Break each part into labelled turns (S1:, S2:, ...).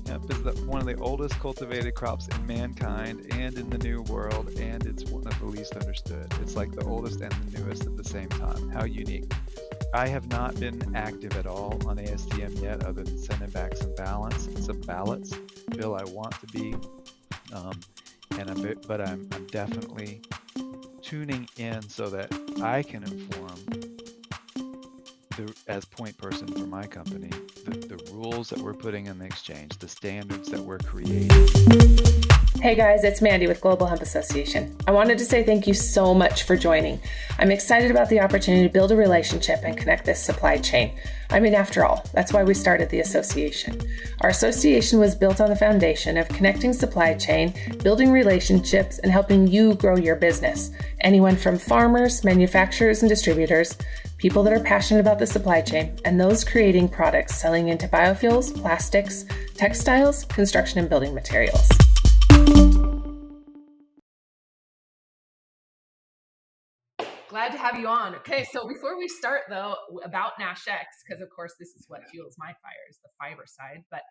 S1: Hemp is one of the oldest cultivated crops in mankind and in the New World, and it's one of the least understood. It's like the oldest and the newest at the same time. How unique. I have not been active at all on ASTM yet, other than sending back some ballots. Bill, I want to be, um, but I'm definitely tuning in so that I can inform as point person for my company, the rules that we're putting in the exchange, the standards that we're creating.
S2: Hey guys, it's Mandi with Global Hemp Association. I wanted to say thank you so much for joining. I'm excited about the opportunity to build a relationship and connect this supply chain. I mean, after all, that's why we started the association. Our association was built on the foundation of connecting supply chain, building relationships, and helping you grow your business. Anyone from farmers, manufacturers, and distributors, people that are passionate about the supply chain, and those creating products selling into biofuels, plastics, textiles, construction, and building materials. Glad to have you on. Okay, so before we start though, about NASHCX, because of course this is what fuels my fires, the fiber side. But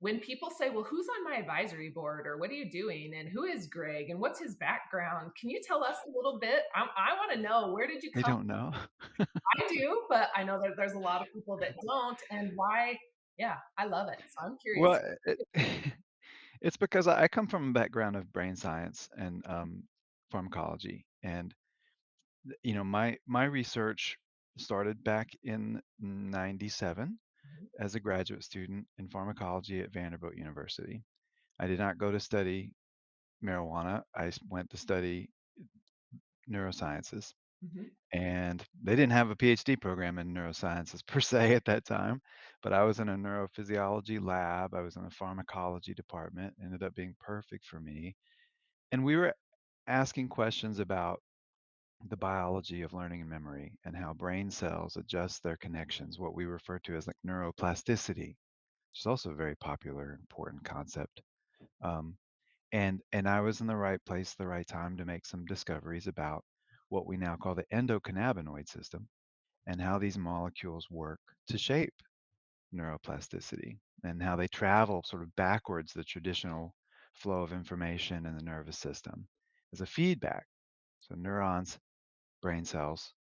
S2: when people say, well, who's on my advisory board, or what are you doing, and who is Greg, and what's his background? Can you tell us a little bit? I want to know, where did you come
S1: They don't know.
S2: I do, but I know that there's a lot of people that don't, and why. Yeah, I love it. So I'm curious.
S1: Well, it's because I come from a background of brain science and pharmacology, and my research started back in '97 as a graduate student in pharmacology at Vanderbilt University. I did not go to study marijuana. I went to study neurosciences,
S2: Mhm.
S1: and they didn't have a PhD program in neurosciences per se at that time, but I was in a neurophysiology lab. I was in a pharmacology department. Ended up being perfect for me, and we were asking questions about the biology of learning and memory and how brain cells adjust their connections, what we refer to as like neuroplasticity, which is also a very popular, important concept. Um, and I was in the right place, the right time to make some discoveries about what we now call the endocannabinoid system and how these molecules work to shape neuroplasticity and how they travel sort of backwards the traditional flow of information in the nervous system as a feedback. So neurons, brain cells,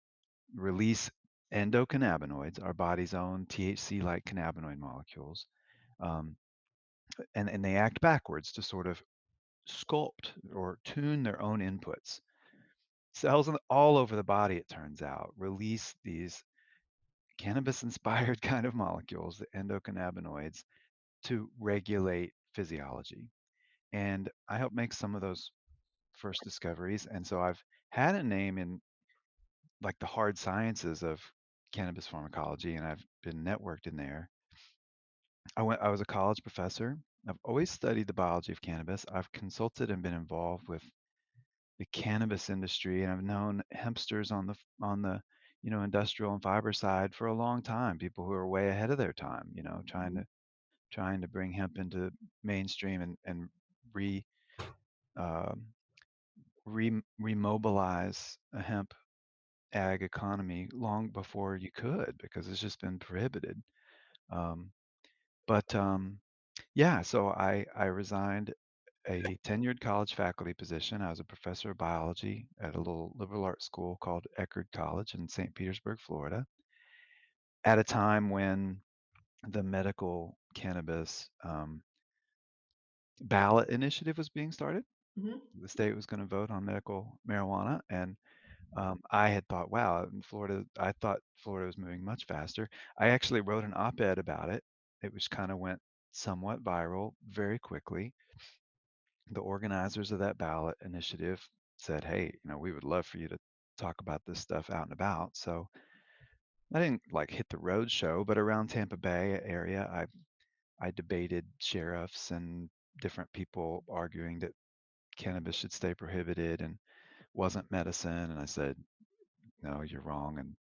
S1: release endocannabinoids, our body's own THC-like cannabinoid molecules, um, and they act backwards to sort of sculpt or tune their own inputs. Cells all over the body, it turns out, release these cannabis-inspired kind of molecules, the endocannabinoids, to regulate physiology. And I helped make some of those first discoveries. And so I've had a name in like the hard sciences of cannabis pharmacology, and I've been networked in there. I was a college professor. I've always studied the biology of cannabis. I've consulted and been involved with the cannabis industry, and I've known hempsters on the industrial and fiber side for a long time. People who are way ahead of their time, trying to bring hemp into mainstream and re um, remobilize a hemp ag economy long before you could, because it's just been prohibited. Um, but yeah, so I resigned a tenured college faculty position. I was a professor of biology at a little liberal arts school called Eckerd College in St. Petersburg, Florida, at a time when the medical cannabis ballot initiative was being started.
S2: Mhm.
S1: The state was going to vote on medical marijuana, and I had thought, wow, in Florida, I thought Florida was moving much faster. I actually wrote an op-ed about it. It was kind of went somewhat viral very quickly. The organizers of that ballot initiative said, hey, we would love for you to talk about this stuff out and about. So I didn't like hit the road show, but around Tampa Bay area, I debated sheriffs and different people arguing that cannabis should stay prohibited and wasn't medicine. And I said, no, you're wrong.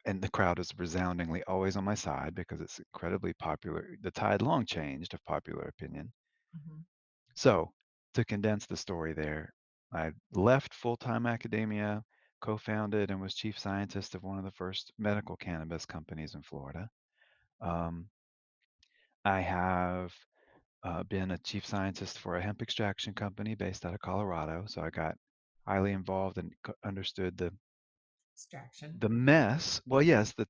S1: And the crowd is resoundingly always on my side because it's incredibly popular. The tide long changed of popular opinion.
S2: Mhm.
S1: So, to condense the story there, I left full-time academia, co-founded and was chief scientist of one of the first medical cannabis companies in Florida. Um, I have been a chief scientist for a hemp extraction company based out of Colorado. So I got highly involved and understood
S2: Extraction.
S1: the mess. Well, yes, the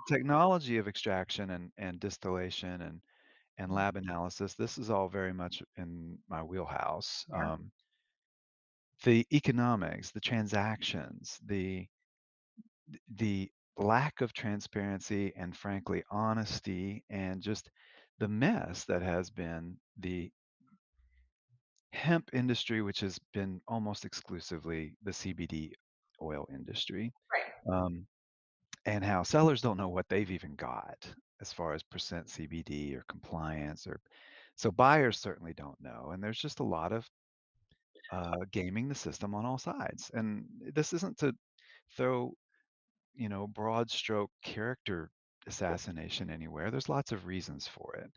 S1: technology of extraction and distillation and
S2: Mhm.
S1: lab analysis. This is all very much in my wheelhouse.
S2: Yeah.
S1: The economics, the transactions, the lack of transparency and frankly honesty and just the mess that has been the hemp industry, which has been almost exclusively the CBD oil industry,
S2: Right.
S1: um, and how sellers don't know what they've even got as far as percent CBD or compliance, or so buyers certainly don't know. And there's just a lot of gaming the system on all sides. And this isn't to throw, broad stroke character assassination anywhere. There's lots of reasons for it.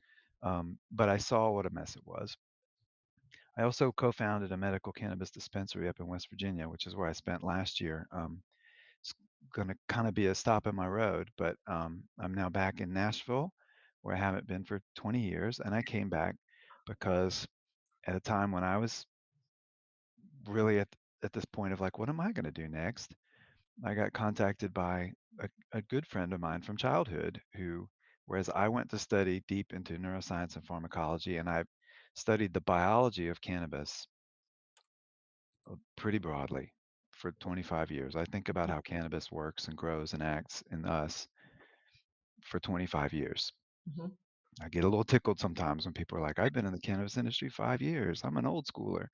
S1: But I saw what a mess it was. I also co-founded a medical cannabis dispensary up in West Virginia, which is where I spent last year. It's going to kind of be a stop in my road, but I'm now back in Nashville, where I haven't been for 20 years. And I came back because at a time when I was really at this point of like, what am I going to do next? I got contacted by a good friend of mine from childhood who, whereas I went to study deep into neuroscience and pharmacology, and I studied the biology of cannabis pretty broadly for 25 years. I think about how cannabis works and grows and acts in us for 25 years.
S2: Mhm.
S1: I get a little tickled sometimes when people are like, "I've been in the cannabis industry 5 years. I'm an old schooler."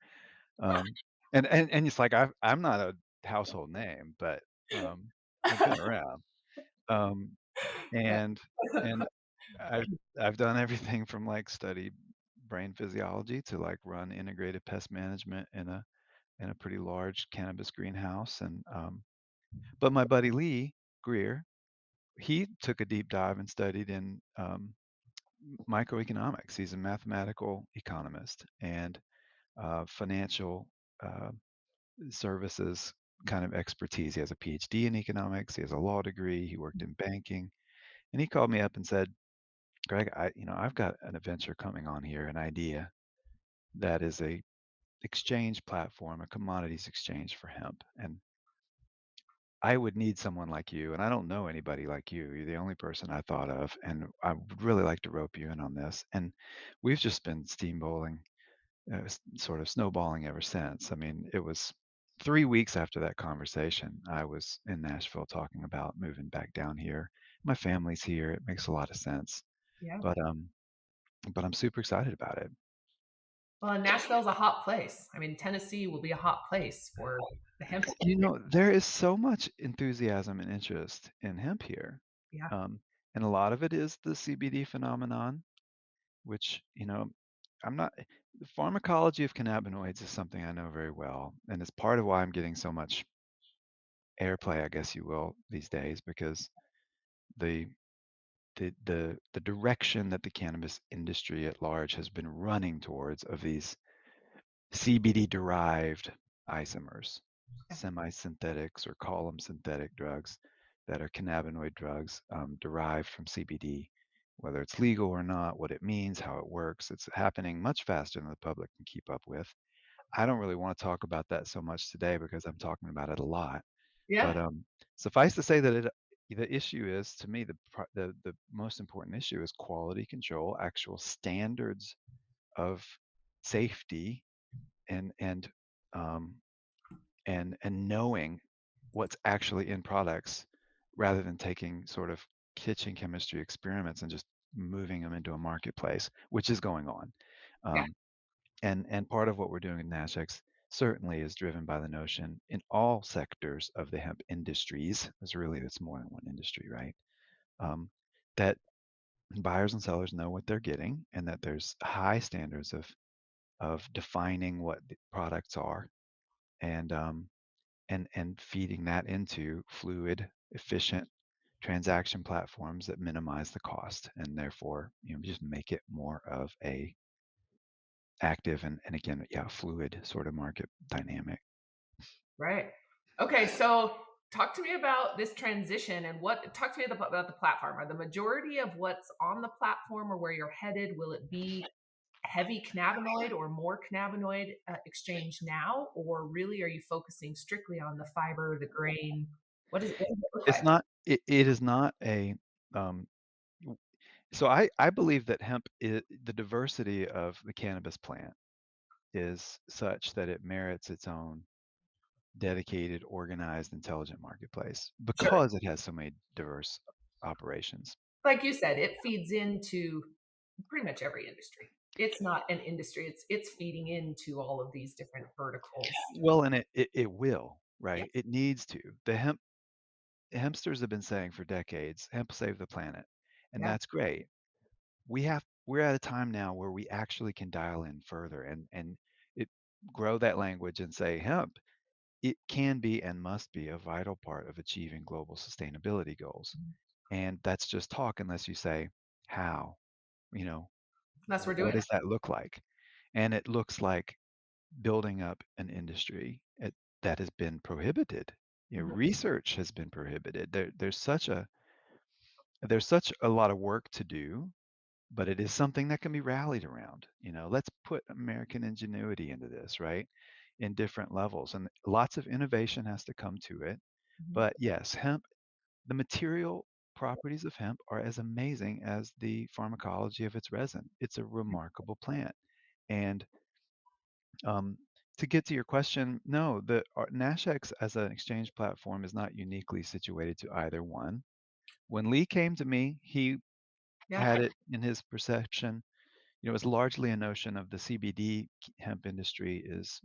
S1: Um, and it's like I'm not a household name, but um, I've been around. Um,
S2: Yeah.
S1: and and I've I've done everything from like study brain physiology to like run integrated pest management in a pretty large cannabis greenhouse. And but my buddy Lee Greer, he took a deep dive and studied in microeconomics. He's a mathematical economist and financial uh, services kind of expertise. He has a PhD in economics. He has a law degree. He worked in banking, and he called me up and said, "Greg, I've got an adventure coming on here, an idea that is a exchange platform, a commodities exchange for hemp, and I would need someone like you, and I don't know anybody like you. You're the only person I thought of, and I would really like to rope you in on this." And we've just been steamballing, sort of snowballing ever since. I mean, it was 3 weeks after that conversation, I was in Nashville talking about moving back down here. My family's here. It makes a lot of sense,
S2: Yeah.
S1: but I'm super excited about it.
S2: Well, and Nashville's a hot place. I mean, Tennessee will be a hot place for the hemp industry.
S1: There is so much enthusiasm and interest in hemp here,
S2: Yeah.
S1: um, and a lot of it is the CBD phenomenon, which, I'm not the pharmacology of cannabinoids is something I know very well, and it's part of why I'm getting so much airplay, I guess you will, these days, because the the direction that the cannabis industry at large has been running towards of these CBD-derived isomers, semi-synthetics or column synthetic drugs that are cannabinoid drugs, derived from CBD, whether it's legal or not, what it means, how it works. It's happening much faster than the public can keep up with. I don't really want to talk about that so much today because I'm talking about it a lot. But
S2: Yeah.
S1: suffice to say that the issue is, to me, the most important issue is quality control, actual standards of safety, and um, and knowing what's actually in products rather than taking sort of kitchen chemistry experiments and just moving them into a marketplace, which is going on.
S2: Yeah.
S1: Um, and part of what we're doing at NASHCX certainly is driven by the notion in all sectors of the hemp industries. That's more than one industry, right? Um, that buyers and sellers know what they're getting, and that there's high standards of defining what the products are, and and feeding that into fluid, efficient transaction platforms that minimize the cost, and therefore, just make it more of a active and again, yeah, fluid sort of market dynamic.
S2: Right. Okay. So talk to me about this transition and talk to me about the platform. Are the majority of what's on the platform or where you're headed, will it be heavy cannabinoid or more cannabinoid exchange now? Or really are you focusing strictly on the fiber, the grain? What does it look
S1: It's
S2: like?
S1: not it is not a, um w so I believe that hemp the diversity of the cannabis plant is such that it merits its own dedicated, organized, intelligent marketplace
S2: Sure.
S1: because it has so many diverse operations.
S2: Like you said, it feeds into pretty much every industry. It's not an industry, it's feeding into all of these different verticals.
S1: Well, and it will,
S2: Yeah.
S1: right? It needs to. Hempsters have been saying for decades, "Hemp save the planet," and
S2: Yeah.
S1: that's great. We're at a time now where we actually can dial in further and it grow that language and say, "Hemp, it can be and must be a vital part of achieving global sustainability goals." And that's just talk unless you say, "How?" You know,
S2: Unless we're
S1: what
S2: doing it.
S1: does that look like? And it looks like building up an industry that has been prohibited.
S2: Mhm.
S1: Research has been prohibited. There's such a lot of work to do, but it is something that can be rallied around. Let's put American ingenuity into this, right? In different levels, and lots of innovation has to come to it.
S2: Mhm.
S1: But yes, hemp, the material properties of hemp are as amazing as the pharmacology of its resin. It's a remarkable plant. And um, to get to your question, no, the NASHCX as an exchange platform is not uniquely situated to either one. When Lee came to me, he
S2: Yeah.
S1: had it in his perception. It's largely a notion of the CBD hemp industry is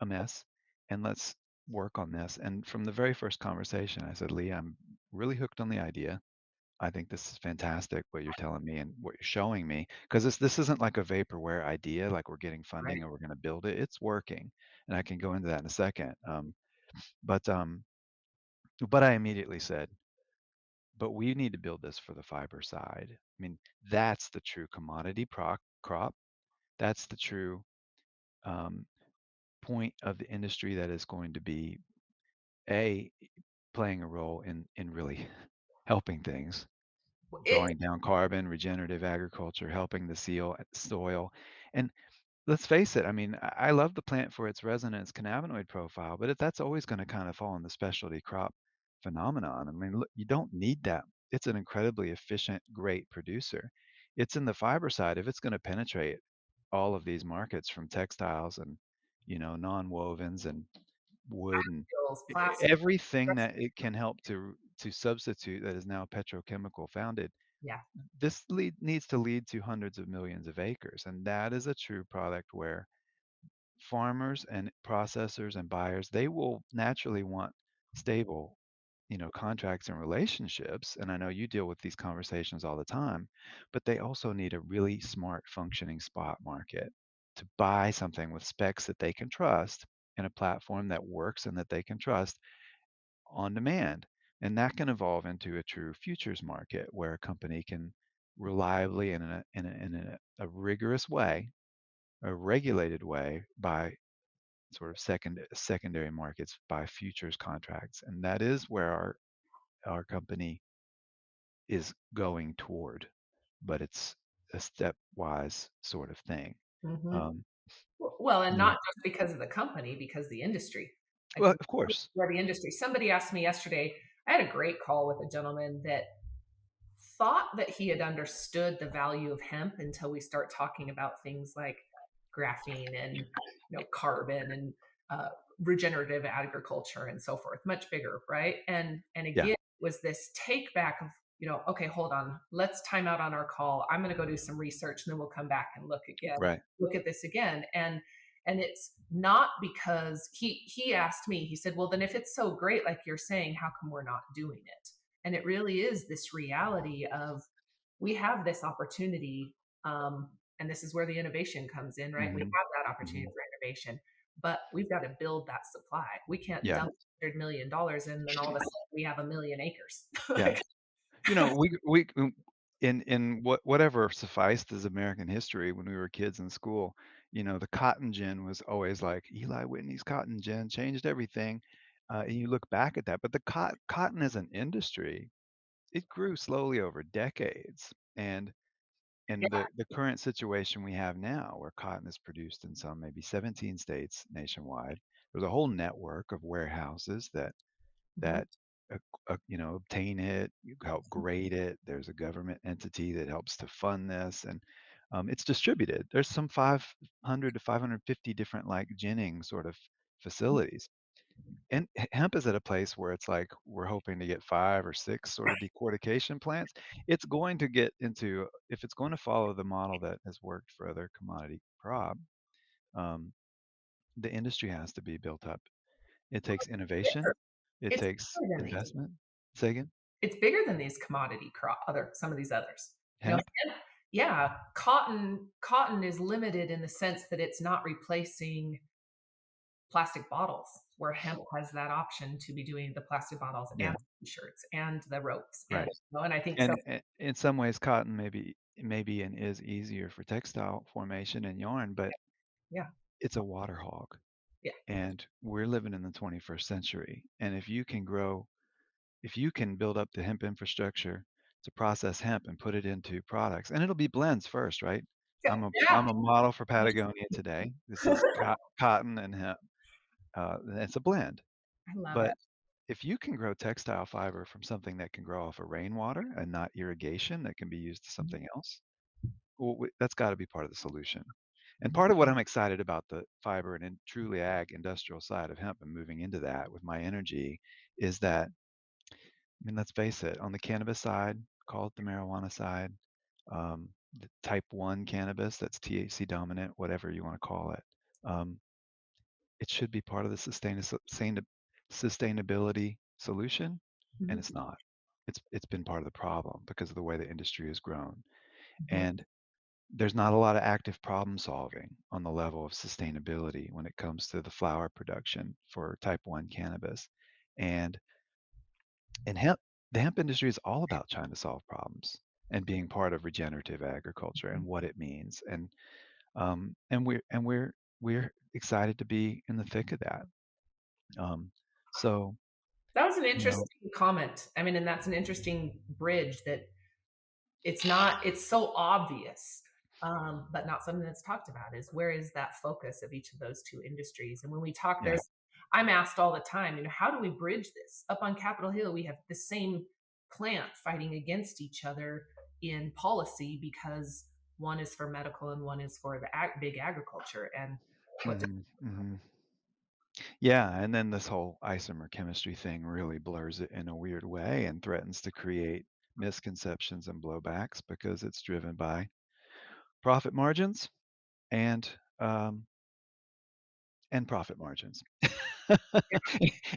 S1: a mess, and let's work on this. And from the very first conversation, I said, Lee, I'm really hooked on the idea. I think this is fantastic what you're telling me and what you're showing me because this isn't like a vaporware idea, like we're getting funding
S2: Right.
S1: or we're going to build it. It's working, and I can go into that in a second. But I immediately said, but we need to build this for the fiber side. I mean, that's the true commodity crop. That's the true um, point of the industry that is going to be a playing a role in really helping things,
S2: It
S1: drawing down carbon, regenerative agriculture, helping the soil. And let's face it, I mean, I love the plant for its resonance cannabinoid profile, but that's always going to kind of fall in the specialty crop phenomenon. I mean, look, you don't need that. It's an incredibly efficient, great producer. It's in the fiber side. If it's going to penetrate all of these markets from textiles and non-wovens and wood and
S2: feels plastic.
S1: everything that it can help to substitute that is now petrochemical founded,
S2: Yeah.
S1: this needs to lead to hundreds of millions of acres, and that is a true product where farmers and processors and buyers, they will naturally want stable, contracts and relationships. And I know you deal with these conversations all the time, but they also need a really smart functioning spot market to buy something with specs that they can trust and a platform that works and that they can trust on demand. And that can evolve into a true futures market where a company can reliably and in a rigorous way, a regulated way, buy sort of secondary markets by futures contracts, and that is where our company is going toward, but it's a stepwise sort of thing.
S2: Mhm.
S1: Um,
S2: Well, and
S1: you know,
S2: not just because of the company, because the industry. I
S1: well,
S2: think
S1: of course,
S2: where the industry somebody asked me yesterday, I had a great call with a gentleman that thought that he had understood the value of hemp until we start talking about things like graphene and carbon and uh, regenerative agriculture and so forth, much bigger, right? And
S1: yeah,
S2: again, was this take back of okay, hold on, let's time out on our call. I'm going to go do some research and then we'll come back and
S1: right,
S2: look at this again. And it's not because he asked me, he said, well, then if it's so great, like you're saying, how come we're not doing it? And it really is this reality of we have this opportunity, and this is where the innovation comes in, right? We
S1: hmm
S2: have that opportunity
S1: hmm
S2: for innovation, but we've got to build that supply. We can't
S1: yeah,
S2: dump $100 million and then all of a sudden we have a million acres.
S1: yeah.
S2: Like,
S1: In whatever sufficed as American history when we were kids in school, the cotton gin was always like Eli Whitney's cotton gin changed everything. And you look back at that, but the cotton as an industry, it grew slowly over decades, and
S2: Yeah.
S1: the current situation we have now, where cotton is produced in some maybe 17 states nationwide, there's a whole network of warehouses
S2: Mhm.
S1: that obtain it, you help grade it. There's a government entity that helps to fund this, and it's distributed. There's some 500 to 550 different like ginning sort of facilities. And hemp is at a place where it's like we're hoping to get 5 or 6 sort of decortication plants. It's going to get into, if it's going to follow the model that has worked for other commodity crop, um, the industry has to be built up. It takes innovation.
S2: Bigger.
S1: It
S2: It's
S1: takes
S2: bigger than these.
S1: investment. Say again?
S2: It's bigger than these commodity crop other some of these others.
S1: Hemp?
S2: Hemp, yeah, cotton is limited in the sense that it's not replacing plastic bottles, where hemp has that option to be doing the plastic bottles and
S1: Yeah,
S2: t-shirts and the ropes and
S1: right.
S2: and I think so.
S1: And in some ways, cotton maybe and is easier for textile formation and yarn, but
S2: Yeah,
S1: it's a water hog,
S2: yeah.
S1: and we're living in the 21st century, and if you can build up the hemp infrastructure to process hemp and put it into products, and it'll be blends first, right?
S2: Yeah, yeah.
S1: I'm a model for Patagonia today. This is cotton and hemp. It's a blend,
S2: I love
S1: but
S2: it.
S1: if you can grow textile fiber from something that can grow off of rainwater and not irrigation that can be used to
S2: Mhm,
S1: something else, well, that's got to be part of the solution. And
S2: mhm.
S1: part of what I'm excited about the fiber and truly ag industrial side of hemp and moving into that with my energy is that, I mean, let's face it, on the cannabis side, call it the marijuana side, the type 1 cannabis that's THC dominant, whatever you want to call it, um, it should be part of the sustainability solution, and
S2: Mhm,
S1: it's not. It's been part of the problem because of the way the industry has grown.
S2: mhm.
S1: And there's not a lot of active problem solving on the level of sustainability when it comes to the flower production for type 1 cannabis. And in hemp, the hemp industry is all about trying to solve problems and being part of regenerative agriculture and what it means. And we're excited to be in the thick of that. Um, so,
S2: That was an
S1: you know,
S2: interesting comment. I mean, and that's an interesting bridge that it's so obvious, but not something that's talked about is where is that focus of each of those two industries? And when we talk,
S1: yeah.
S2: I'm asked all the time, how do we bridge this? Up on Capitol Hill, we have the same plant fighting against each other in policy because one is for medical and one is for the big agriculture. And what
S1: Mhm, mhm. Yeah, and then this whole isomer chemistry thing really blurs it in a weird way and threatens to create misconceptions and blowbacks because it's driven by profit margins and um, and profit margins.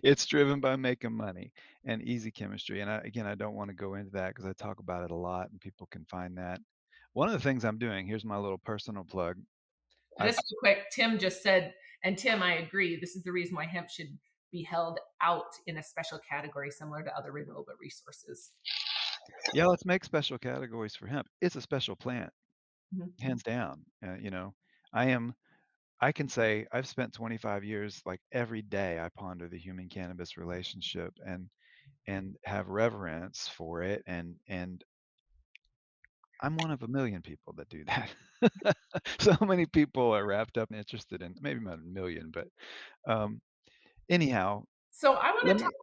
S1: It's driven by making money and easy chemistry. And again, I don't want to go into that because I talk about it a lot, and people can find that. One of the things I'm doing, here's my little personal plug. I've
S2: just real quick, Tim just said, and Tim, I agree. This is the reason why hemp should be held out in a special category similar to other renewable resources.
S1: Yeah, let's make special categories for hemp. It's a special plant,
S2: Mhm.
S1: hands down. I am I can say I've spent 25 years, like, every day I ponder the human cannabis relationship and have reverence for it, and I'm one of a million people that do that. So many people are wrapped up and interested in, maybe not a million, but, um, anyhow,
S2: So I want
S1: let
S2: to talk
S1: me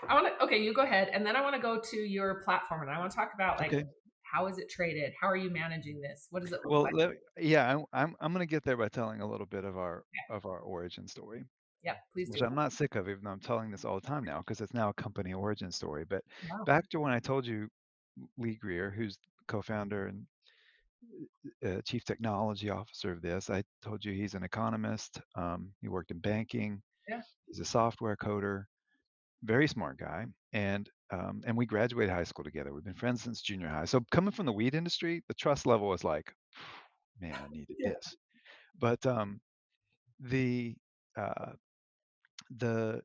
S2: about, okay, you go ahead. And then I want to go to your platform and I want to talk about like,
S1: okay.
S2: how is it traded? How are you managing this? What does it look
S1: Well,
S2: like?
S1: yeah, I'm gonna get there by telling a little bit of our origin story,
S2: Yeah, please
S1: which
S2: do.
S1: I'm not sick of, even though I'm telling this all the time now because it's now a company origin story. But
S2: Wow.
S1: back to when I told you Lee Greer, who's co-founder and chief technology officer of this, I told you he's an economist. He worked in banking.
S2: Yeah.
S1: He's a software coder, very smart guy, and we graduated high school together. We've been friends since junior high. So coming from the weed industry, the trust level was like, man, I needed
S2: Yeah.
S1: this. But the uh, the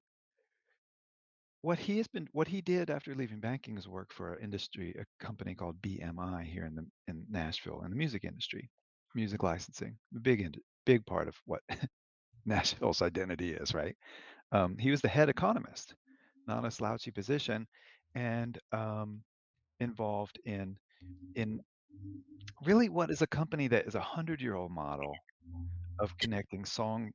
S1: what he did after leaving banking is work for a company called BMI here in Nashville in the music industry, music licensing, big part of what Nashville's identity is, right? He was the head economist, not a slouchy position, and involved in really what is a company that is a 100-year-old model of connecting song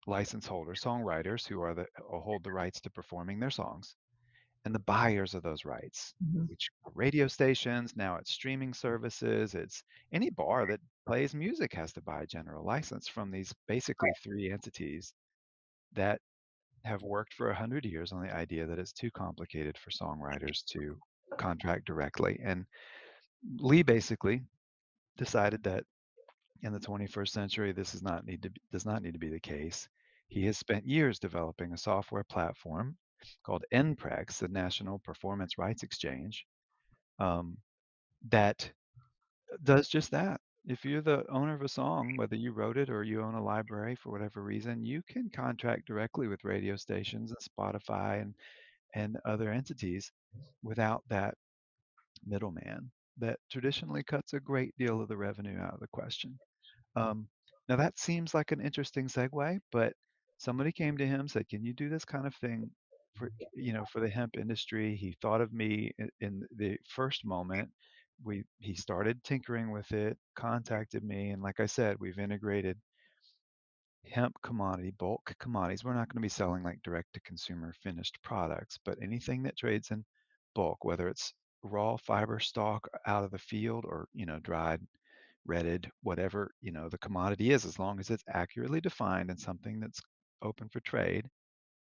S1: license holders, songwriters who are hold the rights to performing their songs, and the buyers of those rights,
S2: Mhm.
S1: which are radio stations, now it's streaming services, it's any bar that plays music has to buy a general license from these basically 3 entities that have worked for 100 years on the idea that it's too complicated for songwriters to contract directly. And Lee basically decided that in the 21st century, this does not need to be the case. He has spent years developing a software platform called NPREX, the National Performance Rights Exchange, um, that does just that. If you're the owner of a song, whether you wrote it or you own a library for whatever reason, you can contract directly with radio stations and Spotify and other entities without that middleman that traditionally cuts a great deal of the revenue out of the question. Um, Now that seems like an interesting segue, but somebody came to him, said, "Can you do this kind of thing for, for the hemp industry?" He thought of me in the first moment. He started tinkering with it, contacted me, and like I said, we've integrated hemp commodity, bulk commodities. We're not going to be selling like direct to consumer finished products, but anything that trades in bulk, whether it's raw fiber stock out of the field or, dried, retted, whatever, the commodity is, as long as it's accurately defined and something that's open for trade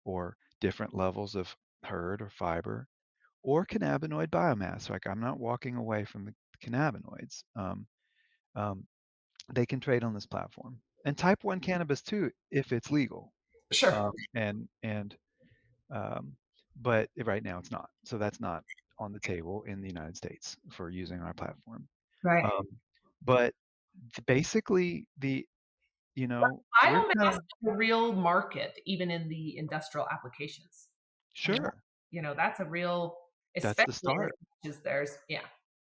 S1: or different levels of herd or fiber or cannabinoid biomass. Like I'm not walking away from the cannabinoids. Um, they can trade on this platform. And type 1 cannabis too, if it's legal.
S2: Sure.
S1: And um, but right now it's not. So that's not on the table in the United States for using our platform.
S2: Right.
S1: Um, but basically we're
S2: Biomass
S1: kind
S2: is
S1: of
S2: a real market, even in the industrial applications. I mean,
S1: sure.
S2: that's a real,
S1: That's
S2: especially
S1: the
S2: in
S1: start.
S2: as there's, yeah.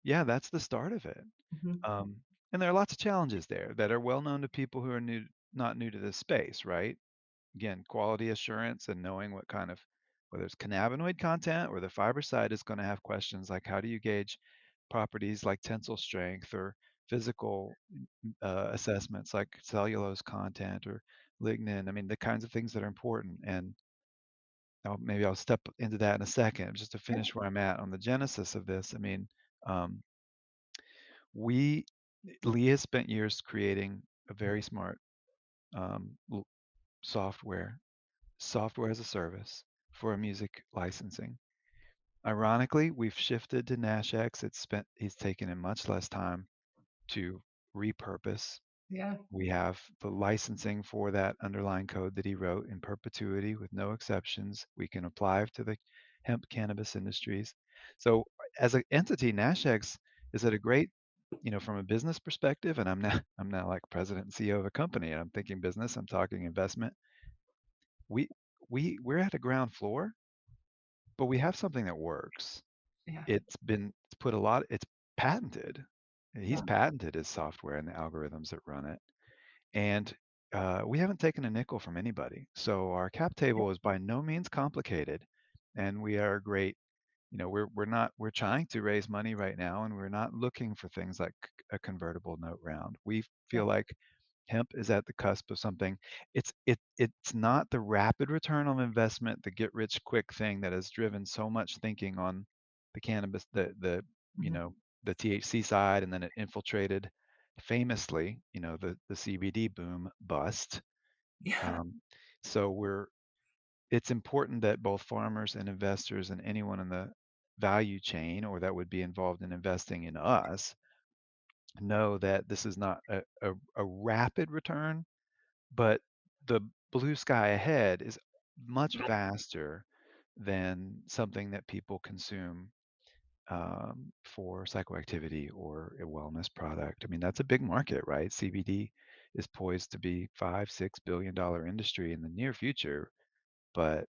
S1: Yeah, that's the start of it.
S2: Mhm.
S1: And there are lots of challenges there that are well known to people who are not new to this space, right? Again, quality assurance and knowing what kind of whether it's cannabinoid content or the fiber side is going to have questions like how do you gauge properties like tensile strength or physical assessments like cellulose content or lignin. I mean, the kinds of things that are important. And maybe I'll step into that in a second. Just to finish where I'm at on the genesis of this. I mean, um, we Lee has spent years creating a very smart um, software software as a service for music licensing. Ironically, we've shifted to NASHCX. He's taken him much less time to repurpose.
S2: Yeah.
S1: We have the licensing for that underlying code that he wrote in perpetuity with no exceptions. We can apply to the hemp cannabis industries. So as an entity, NASHCX is at a great, from a business perspective, and I'm now like president and CEO of a company and I'm thinking business, I'm talking investment. We we're at a ground floor, but we have something that works.
S2: Yeah.
S1: It's put a lot it's patented. He's
S2: Yeah.
S1: patented his software and the algorithms that run it. And we haven't taken a nickel from anybody. So our cap table is by no means complicated. And we are great. We're trying to raise money right now and we're not looking for things like a convertible note round. We
S2: Yeah.
S1: feel like hemp is at the cusp of something. It's not the rapid return on investment, the get rich quick thing that has driven so much thinking on the cannabis, you
S2: Mhm.
S1: know, the THC side, and then it infiltrated famously, the CBD boom bust.
S2: Yeah.
S1: Um, so it's important that both farmers and investors and anyone in the value chain or that would be involved in investing in us know that this is not a rapid return, but the blue sky ahead is much vaster than something that people consume for psychoactivity or a wellness product. I mean, that's a big market, right? CBD is poised to be $5-6 billion industry in the near future. But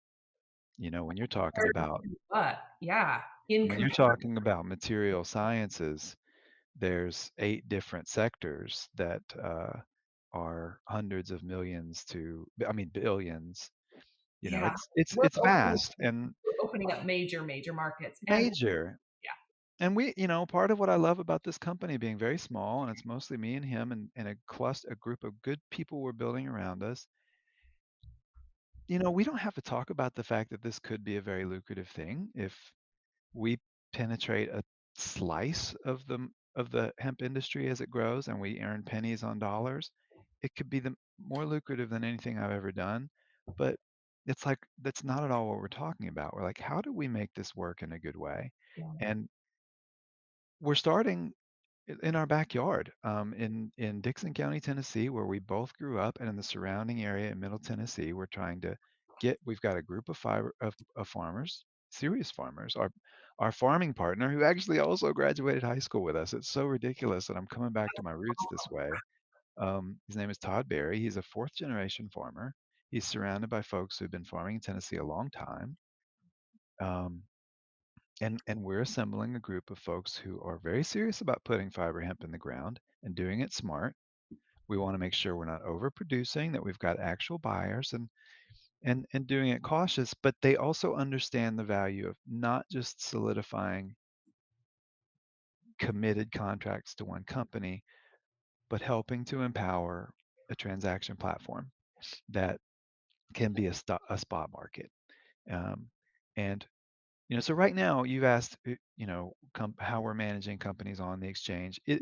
S1: when you're talking about
S2: But yeah, in
S1: when you're
S2: comparison,
S1: talking about material sciences, there's 8 different sectors that are hundreds of millions to, I mean, billions.
S2: Yeah.
S1: It's vast and
S2: We're opening up major markets and
S1: major.
S2: yeah.
S1: And part of what I love about this company being very small, and it's mostly me and him and a group of good people we're building around us. We don't have to talk about the fact that this could be a very lucrative thing if we penetrate a slice of the hemp industry as it grows and we earn pennies on dollars. It could be the more lucrative than anything I've ever done. But it's like that's not at all what we're talking about. We're like, how do we make this work in a good way?
S2: Yeah.
S1: And we're starting in our backyard, in Dixon County, Tennessee, where we both grew up, and in the surrounding area in Middle Tennessee. We're trying to we've got a group of farmers, serious farmers. Our farming partner, who actually also graduated high school with us. It's so ridiculous that I'm coming back to my roots this way. His name is Todd Berry. He's a fourth generation farmer. He's surrounded by folks who've been farming in Tennessee a long time. Um, and we're assembling a group of folks who are very serious about putting fiber hemp in the ground and doing it smart. We want to make sure we're not overproducing, that we've got actual buyers and doing it cautious, but they also understand the value of not just solidifying committed contracts to one company, but helping to empower a transaction platform that can be a spot market. Um, and so right now you've asked, how we're managing companies on the exchange.
S2: Yeah.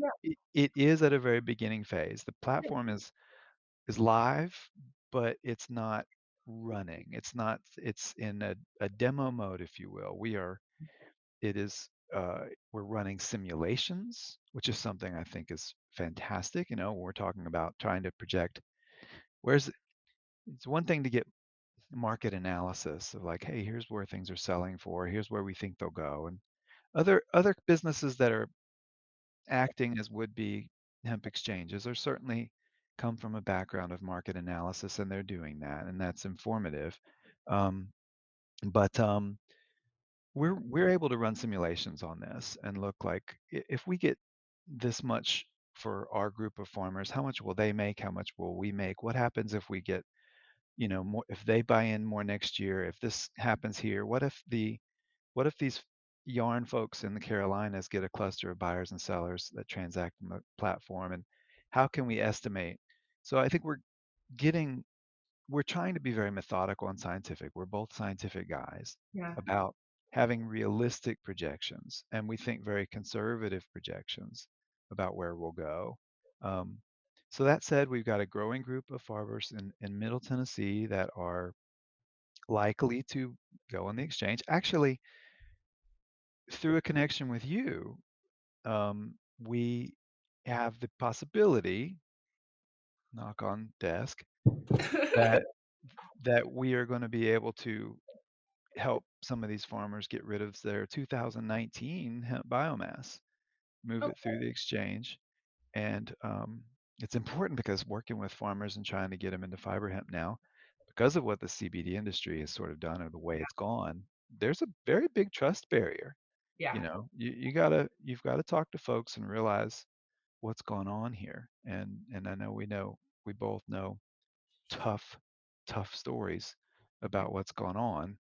S1: It is at a very beginning phase. The platform is live, but it's not running. It's not. It's in a demo mode, if you will. It is. We're running simulations, which is something I think is fantastic. We're talking about trying to project where's. It's one thing to get market analysis of like, hey, here's where things are selling for. Here's where we think they'll go, and other businesses that are acting as would-be hemp exchanges are certainly come from a background of market analysis, and they're doing that, and that's informative. Um, but we're able to run simulations on this and look like if we get this much for our group of farmers, how much will they make? How much will we make? What happens if we get more, if they buy in more next year? If this happens here, what if these yarn folks in the Carolinas get a cluster of buyers and sellers that transact on the platform, and how can we estimate? So I think getting we're trying to be very methodical and scientific. We're both scientific guys
S2: Yeah.
S1: about having realistic projections, and we think very conservative projections about where we'll go. Um, so that said, we've got a growing group of farmers in Middle Tennessee that are likely to go on the exchange. Actually, through a connection with you, we have the possibility, knock on desk, that we are going to be able to help some of these farmers get rid of their 2019 hemp biomass, move
S2: Oh,
S1: it through the exchange. And it's important because working with farmers and trying to get them into fiber hemp now, because of what the CBD industry has sort of done or the way it's gone, there's a very big trust barrier.
S2: yeah.
S1: You've got to talk to folks and realize what's going on here. And I know we both know tough, tough stories about what's gone on.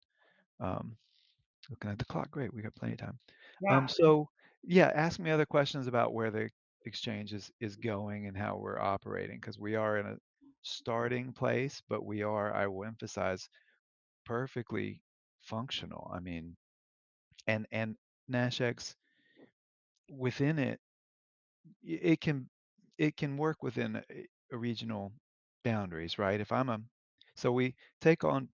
S1: Um, Looking at the clock, great, we got plenty of time.
S2: Yeah.
S1: So yeah, ask me other questions about where the exchange is going and how we're operating, because we are in a starting place, but we are, I will emphasize, perfectly functional. I mean, and NASHCX within it, it can work within a regional boundaries, right? If I'm a so we take on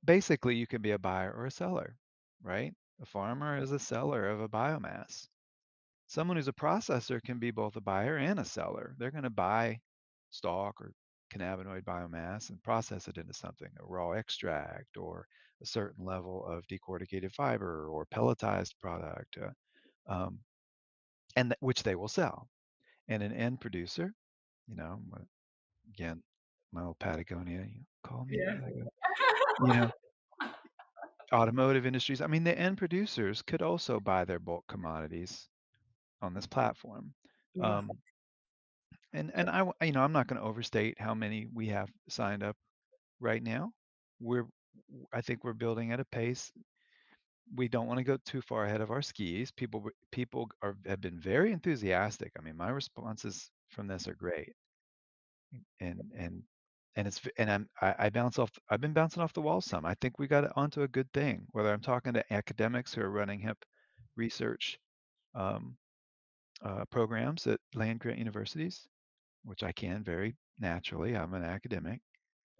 S1: basically you can be a buyer or a seller, right? A farmer is a seller of a biomass. Someone who's a processor can be both a buyer and a seller. They're going to buy stalk or cannabinoid biomass and process it into something, a raw extract or a certain level of decorticated fiber or pelletized product, um, which they will sell. And an end producer, you know, again, my old Patagonia, call me
S2: Yeah.
S1: Patagonia, you know, automotive industries. I mean, the end producers could also buy their bulk commodities on this platform.
S2: Yeah.
S1: Um, and I'm not going to overstate how many we have signed up right now. We're I think we're building at a pace. We don't wanna go too far ahead of our skis. People are have been very enthusiastic. I mean, my responses from this are great, and and and it's v and I bounce off I've been bouncing off the wall some. I think we got it onto a good thing, whether I'm talking to academics who are running hemp research, um, programs at land-grant universities, which I can very naturally, I'm an academic,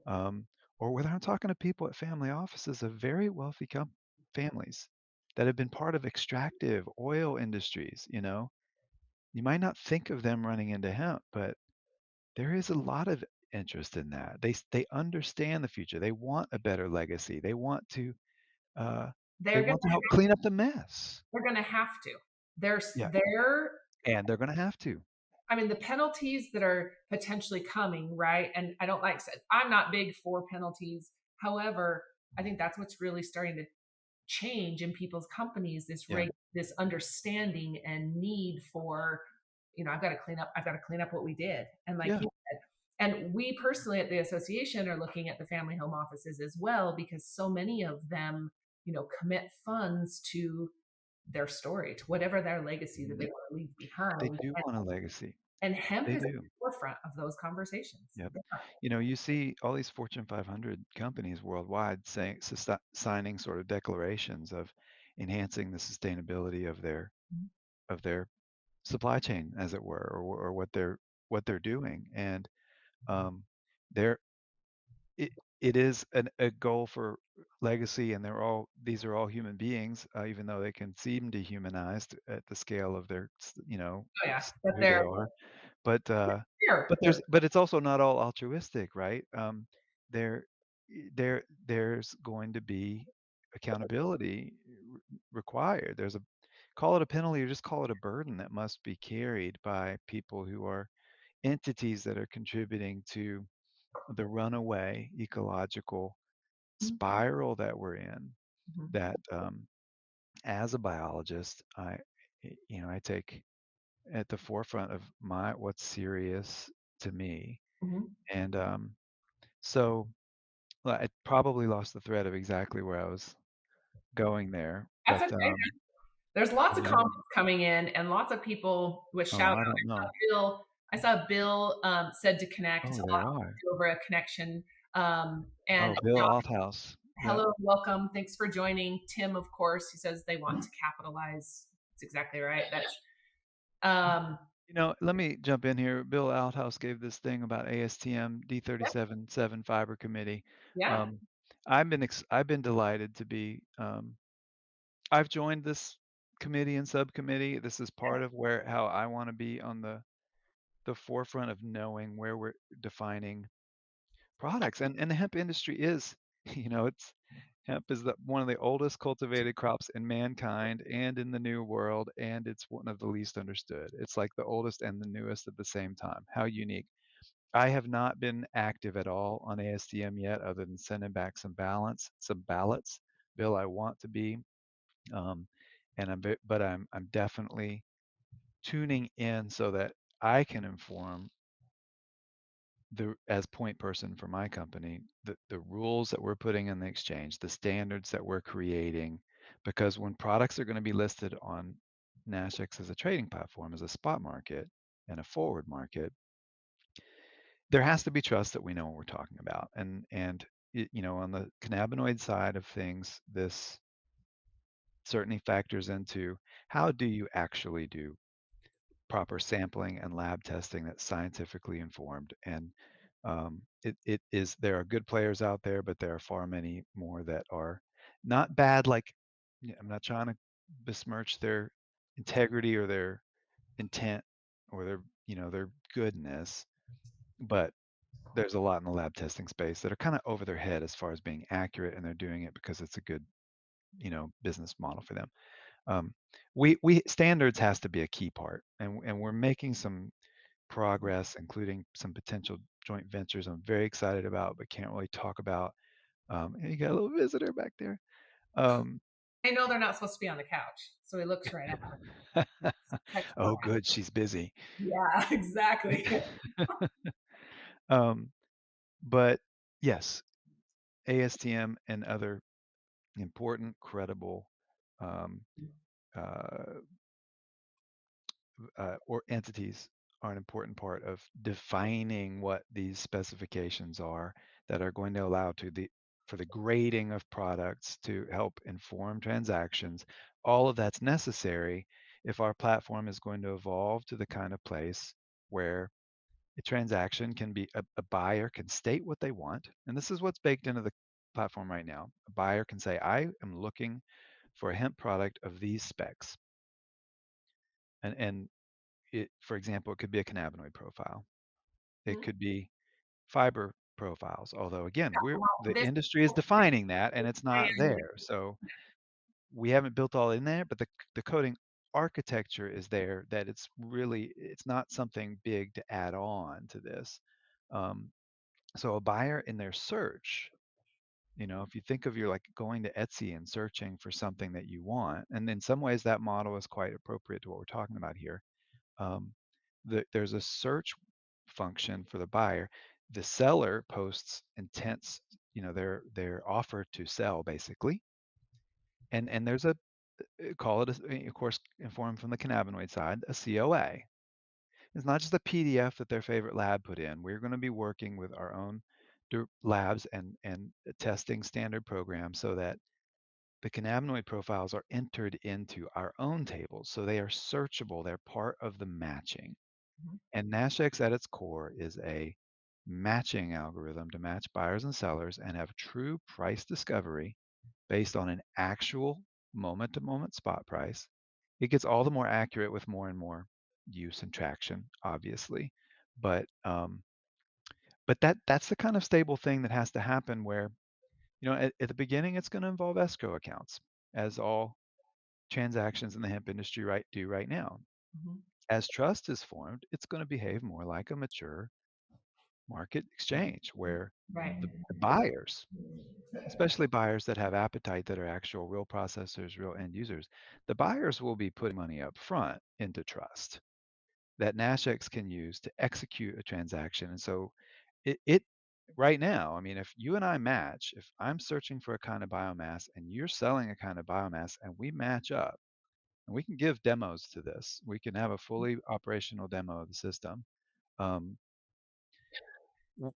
S1: um, or whether I'm talking to people at family offices of very wealthy families that have been part of extractive oil industries, you know? You might not think of them running into hemp, but there is a lot of interest in that. They understand the future. They want a better legacy. Uh, they
S2: They're gonna
S1: want to help clean up the mess.
S2: they're gonna have to. There's
S1: Yeah,
S2: there
S1: and they're gonna have to.
S2: I mean, the penalties that are potentially coming, right? And I don't like said I'm not big for penalties. However, I think that's what's really starting to change in people's companies,
S1: Yeah,
S2: this understanding and need for, I've got to clean up what we did. And like
S1: yeah,
S2: you said, and we personally at the association are looking at the family home offices as well, because so many of them, commit funds to their story, to whatever their legacy that they
S1: mhm.
S2: want to leave
S1: They
S2: behind.
S1: do want a legacy.
S2: And hemp
S1: They
S2: is at
S1: do.
S2: the forefront of those conversations.
S1: Yep. You know, you see all these Fortune 500 companies worldwide signing sort of declarations of enhancing the sustainability of their supply chain, as it were, or what they're doing, and um, they're it it is a goal for legacy, and these are all human beings, even though they can seem dehumanized at the scale of
S2: Oh yeah, but
S1: who they
S2: they're
S1: are. But,
S2: here.
S1: but it's also not all altruistic, right? There there's going to be accountability required. There's a call it a penalty or just call it a burden that must be carried by people who are entities that are contributing to the runaway ecological spiral that we're in,
S2: Mhm,
S1: that, as a biologist, I take at the forefront of my what's serious to me.
S2: mhm.
S1: And, so, well, I probably lost the thread of exactly where I was going there,
S2: That's
S1: but,
S2: okay. There's lots of
S1: yeah.
S2: comments coming in and lots of people with
S1: Oh,
S2: shout out.
S1: I don't know.
S2: I saw Bill said to connect.
S1: Oh,
S2: I'll
S1: there are.
S2: do over a connection. And
S1: Oh, Bill Althouse. Yep.
S2: hello, welcome. Thanks for joining. Tim, of course, he says they want to capitalize. That's exactly right. That's um,
S1: Let me jump in here. Bill Althouse gave this thing about ASTM
S2: yep,
S1: D37-7 Fiber Committee.
S2: yeah,
S1: Um, I've been delighted to be, I've joined this committee and subcommittee. This is
S2: yeah.
S1: part of how I wanna be on the forefront of knowing where we're defining products, and the hemp industry is, it's hemp is one of the oldest cultivated crops in mankind and in the New World, and it's one of the least understood. It's like the oldest and the newest at the same time. How unique. I have not been active at all on ASTM yet other than sending back some ballots. Bill, I want to be, um, and I'm definitely tuning in so that I can inform as point person for my company, the rules that we're putting in the exchange, the standards that we're creating, because when products are going to be listed on NASHCX as a trading platform, as a spot market and a forward market, there has to be trust that we know what we're talking about. On the cannabinoid side of things, this certainly factors into how do you actually do proper sampling and lab testing that's scientifically informed. And it is there are good players out there, but there are far many more that are not bad. Like, yeah, I'm not trying to besmirch their integrity or their intent or their goodness, but there's a lot in the lab testing space that are kind of over their head as far as being accurate, and they're doing it because it's a good business model for them. Um, we standards has to be a key part, and we're making some progress, including some potential joint ventures I'm very excited about, but can't really talk about. Hey, you got a little visitor back there. Um,
S2: I know they're not supposed to be on the couch, so he looks right at them. That's
S1: oh, good, she's busy.
S2: yeah, exactly.
S1: Um, but yes, ASTM and other important, credible um, uh, or entities are an important part of defining what these specifications are that are going to allow for the grading of products to help inform transactions. All of that's necessary if our platform is going to evolve to the kind of place where a transaction can be a buyer can state what they want, and this is what's baked into the platform right now. A buyer can say, I am looking for a hemp product of these specs. And for example, it could be a cannabinoid profile. It
S2: Mhm.
S1: could be fiber profiles. Although again, the
S2: This
S1: industry is defining that and it's not
S2: very
S1: there. So we haven't built all in there, but the coding architecture is there that it's not something big to add on to this. Um, so a buyer in their search, if you think of you're like going to Etsy and searching for something that you want, and in some ways that model is quite appropriate to what we're talking about here. Um, there's a search function for the buyer. The seller posts intents, their offer to sell basically, and there's a call it of course informed from the cannabinoid side, a COA. It's not just a PDF that their favorite lab put in. We're going to be working with our own labs and testing standard programs so that the cannabinoid profiles are entered into our own tables, so they are searchable. They're part of the matching.
S2: Mhm.
S1: And NASHCX at its core is a matching algorithm to match buyers and sellers and have true price discovery based on an actual moment to moment spot price. It gets all the more accurate with more and more use and traction, obviously. But that's the kind of stable thing that has to happen where, at the beginning it's going to involve escrow accounts, as all transactions in the hemp industry do right now.
S2: Mhm.
S1: As trust is formed, it's going to behave more like a mature market exchange where
S2: Right.
S1: the buyers, especially buyers that have appetite, that are actual real processors, real end users, the buyers will be putting money up front into trust that NASHCX can use to execute a transaction. And so it right now, I mean, if you and I match, if I'm searching for a kind of biomass and you're selling a kind of biomass and we match up, and we can give demos to this, we can have a fully operational demo of the system. Um, w-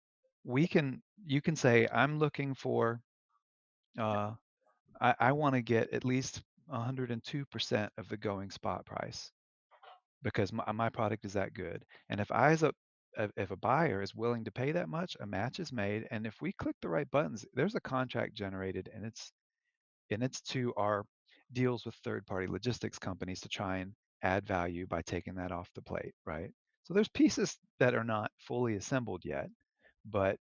S1: you can say, I'm looking for, uh, I want to get at least 102% of the going spot price because my product is that good. And if a buyer is willing to pay that much, a match is made. And if we click the right buttons, there's a contract generated, and it's to our deals with third-party logistics companies to try and add value by taking that off the plate, right? So there's pieces that are not fully assembled yet, but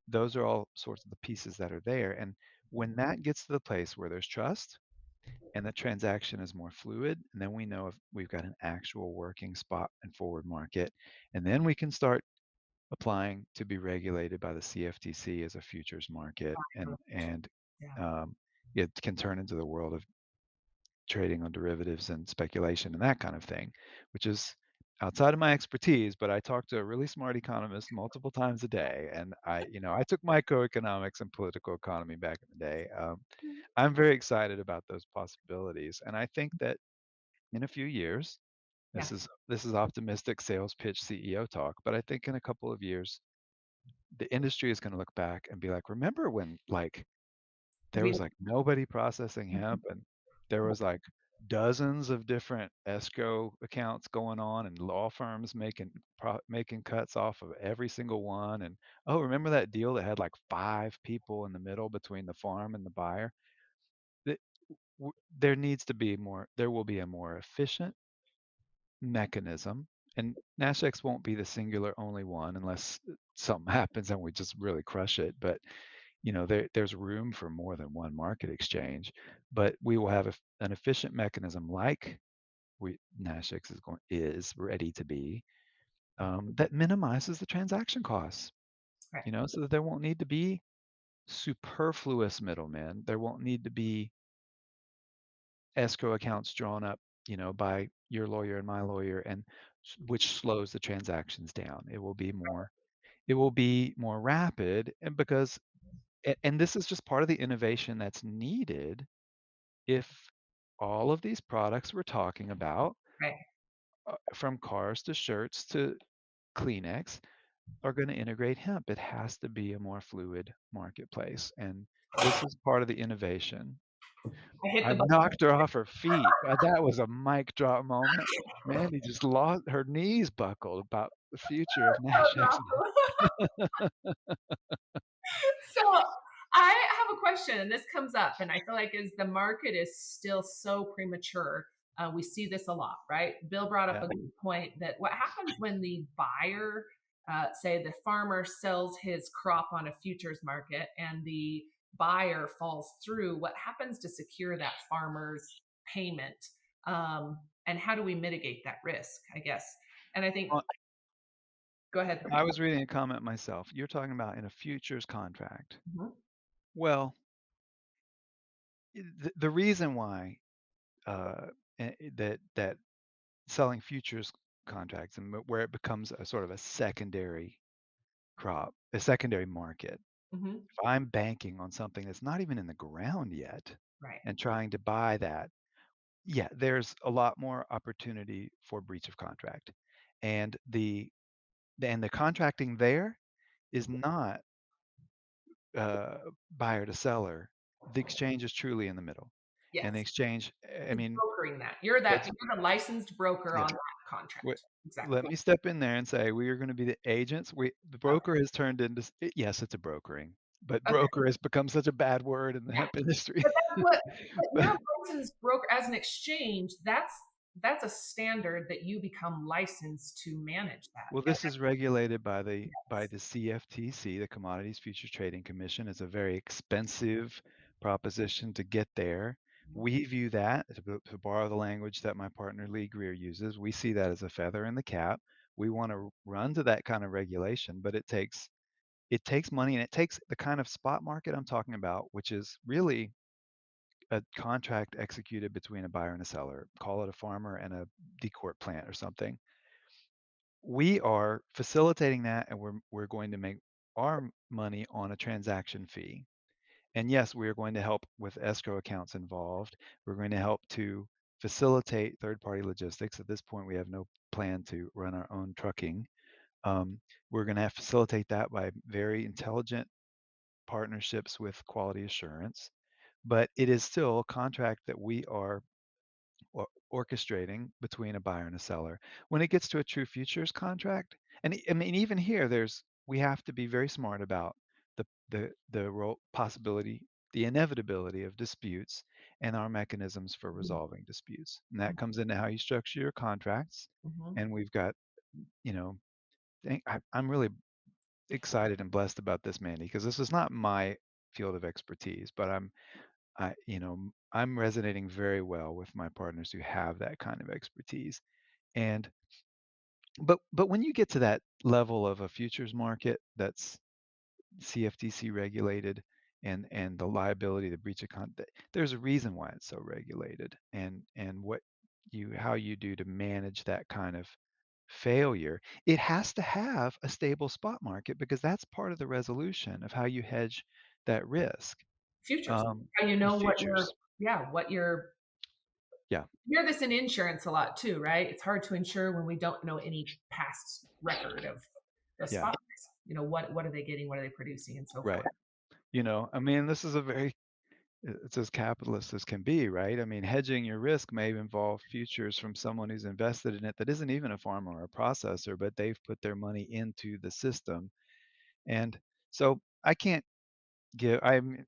S1: those are all sorts of the pieces that are there. And when that gets to the place where there's trust and the transaction is more fluid, and then we know if we've got an actual working spot and forward market, and then we can start applying to be regulated by the CFTC as a futures market, and
S2: Yeah.
S1: um, it can turn into the world of trading on derivatives and speculation and that kind of thing, which is outside of my expertise. But I talk to a really smart economist multiple times a day, and I took microeconomics and political economy back in the day. I'm very excited about those possibilities, and I think that in a few years,
S2: Yeah.
S1: this is optimistic sales pitch CEO talk, but I think in a couple of years, the industry is going to look back and be like, remember when there
S2: We
S1: was like nobody processing hemp and there was like dozens of different escrow accounts going on and law firms making cuts off of every single one. And oh, remember that deal that had like five people in the middle between the farm and the buyer? Th- there will be a more efficient mechanism, and NASHX won't be the singular only one unless something happens and we just really crush it. But there's room for more than one market exchange, but we will have an efficient mechanism like we NASHX is ready to be, that minimizes the transaction costs.
S2: right.
S1: So that there won't need to be superfluous middlemen. There won't need to be escrow accounts drawn up, by your lawyer and my lawyer, and which slows the transactions down. It will be more rapid, and because and this is just part of the innovation that's needed if all of these products we're talking about,
S2: Right.
S1: from cars to shirts to Kleenex, are gonna integrate hemp. It has to be a more fluid marketplace, and this is part of the innovation.
S2: I hit
S1: I
S2: the button.
S1: knocked her off her feet. That was a mic drop moment. Mandy just lost her knees buckled about the future of NASHCX.
S2: So I have a question, and this comes up, and I feel like as the market is still so premature, we see this a lot, right? Bill brought up
S1: Yeah.
S2: a good point that what happens when the buyer, say the farmer sells his crop on a futures market and the buyer falls through, what happens to secure that farmer's payment? And how do we mitigate that risk, I guess? And I think,
S1: Uh,
S2: go ahead.
S1: I was reading a comment myself. You're talking about in a futures contract.
S2: Mhm.
S1: Well, the reason why, uh, that selling futures contracts and where it becomes a sort of a secondary crop, a secondary market.
S2: Mhm.
S1: If I'm banking on something that's not even in the ground yet
S2: Right.
S1: and trying to buy that, yeah, there's a lot more opportunity for breach of contract. And the contracting there is not buyer to seller. The exchange is truly in the middle. And the
S2: Yes.
S1: exchange, I
S2: You're
S1: mean,
S2: brokering that. You're
S1: it's
S2: you're the licensed broker
S1: yeah.
S2: on that
S1: Wait,
S2: contract.
S1: let
S2: Exactly.
S1: me step in there and say we are going to be the agents. The
S2: Okay.
S1: broker has turned into yes, it's a brokering, but
S2: Okay.
S1: broker has become such a bad word in the
S2: Yeah.
S1: hemp industry.
S2: But that's what but you're
S1: But
S2: a licensed broker as an exchange, that's a standard that you become licensed to manage that.
S1: well,
S2: And
S1: this is regulated by
S2: that's
S1: the CFTC, the Commodities Futures Trading Commission. It's a very expensive proposition to get there. We view that, to borrow the language that my partner Lee Greer uses, we see that as a feather in the cap. We want to run to that kind of regulation, but it takes money and it takes the kind of spot market I'm talking about, which is really a contract executed between a buyer and a seller. Call it a farmer and a decort plant or something. We are facilitating that, and we're going to make our money on a transaction fee. And yes, we are going to help with escrow accounts involved. We're going to help to facilitate third-party logistics. At this point, we have no plan to run our own trucking. We're going to facilitate that by very intelligent partnerships with quality assurance, but it is still a contract that we are orchestrating between a buyer and a seller. When it gets to a true futures contract, and I mean, even here, we have to be very smart about the role possibility, the inevitability of disputes, and our mechanisms for
S2: mhm,
S1: resolving disputes. And that comes into how you structure your contracts.
S2: mhm.
S1: And we've got, you know, I'm really excited and blessed about this, Mandy, because this is not my field of expertise, but I'm resonating very well with my partners who have that kind of expertise. And but when you get to that level of a futures market that's CFTC regulated and the liability, the breach of contract, there's a reason why it's so regulated and what you how you do to manage that kind of failure. It has to have a stable spot market because that's part of the resolution of how you hedge that risk.
S2: Futures.
S1: Um,
S2: How you
S1: the
S2: know what
S1: futures,
S2: what you're
S1: yeah,
S2: you hear this in insurance a lot too, right? It's hard to insure when we don't know any past record of the
S1: yeah,
S2: spot price. What are they getting? What are they producing and so forth.
S1: right. I mean, this is it's as capitalist as can be, right? I mean, hedging your risk may involve futures from someone who's invested in it that isn't even a farmer or a processor, but they've put their money into the system. And so I can't I'm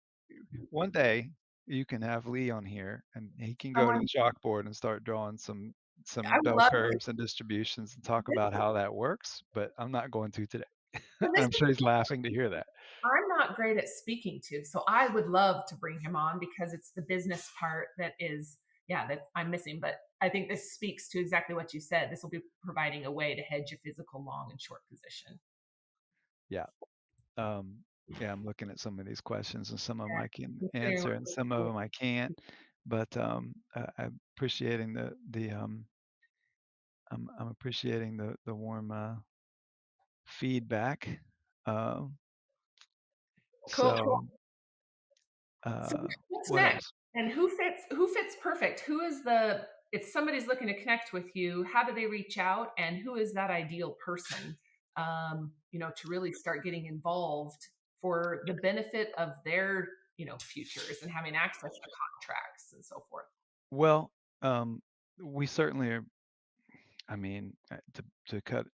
S1: one day you can have Lee on here and he can
S2: I
S1: go to
S2: want
S1: the chalkboard and start drawing
S2: I
S1: some
S2: would
S1: bell
S2: love to.
S1: curves and distributions and talk about how that works, but I'm not going to today.
S2: And this
S1: I'm sure he's laughing to hear that.
S2: I'm not great at speaking to, so I would love to bring him on because it's the business part that is, yeah, that I'm missing. But I think this speaks to exactly what you said. This will be providing a way to hedge a physical long and short position.
S1: Yeah. Um, yeah, I'm looking at some of these questions, and some of them I can
S2: Considering
S1: answer,
S2: what
S1: and
S2: we
S1: some of
S2: do.
S1: them I can't. But I'm appreciating I'm appreciating the warm feedback. Um,
S2: Cool.
S1: so.
S2: So
S1: Uh,
S2: what's
S1: what
S2: next?
S1: else?
S2: And who fits perfect? Who is the if somebody's looking to connect with you, how do they reach out and who is that ideal person to really start getting involved for the benefit of their, futures and having access to contracts and so forth.
S1: Well, we certainly are. I mean, to cut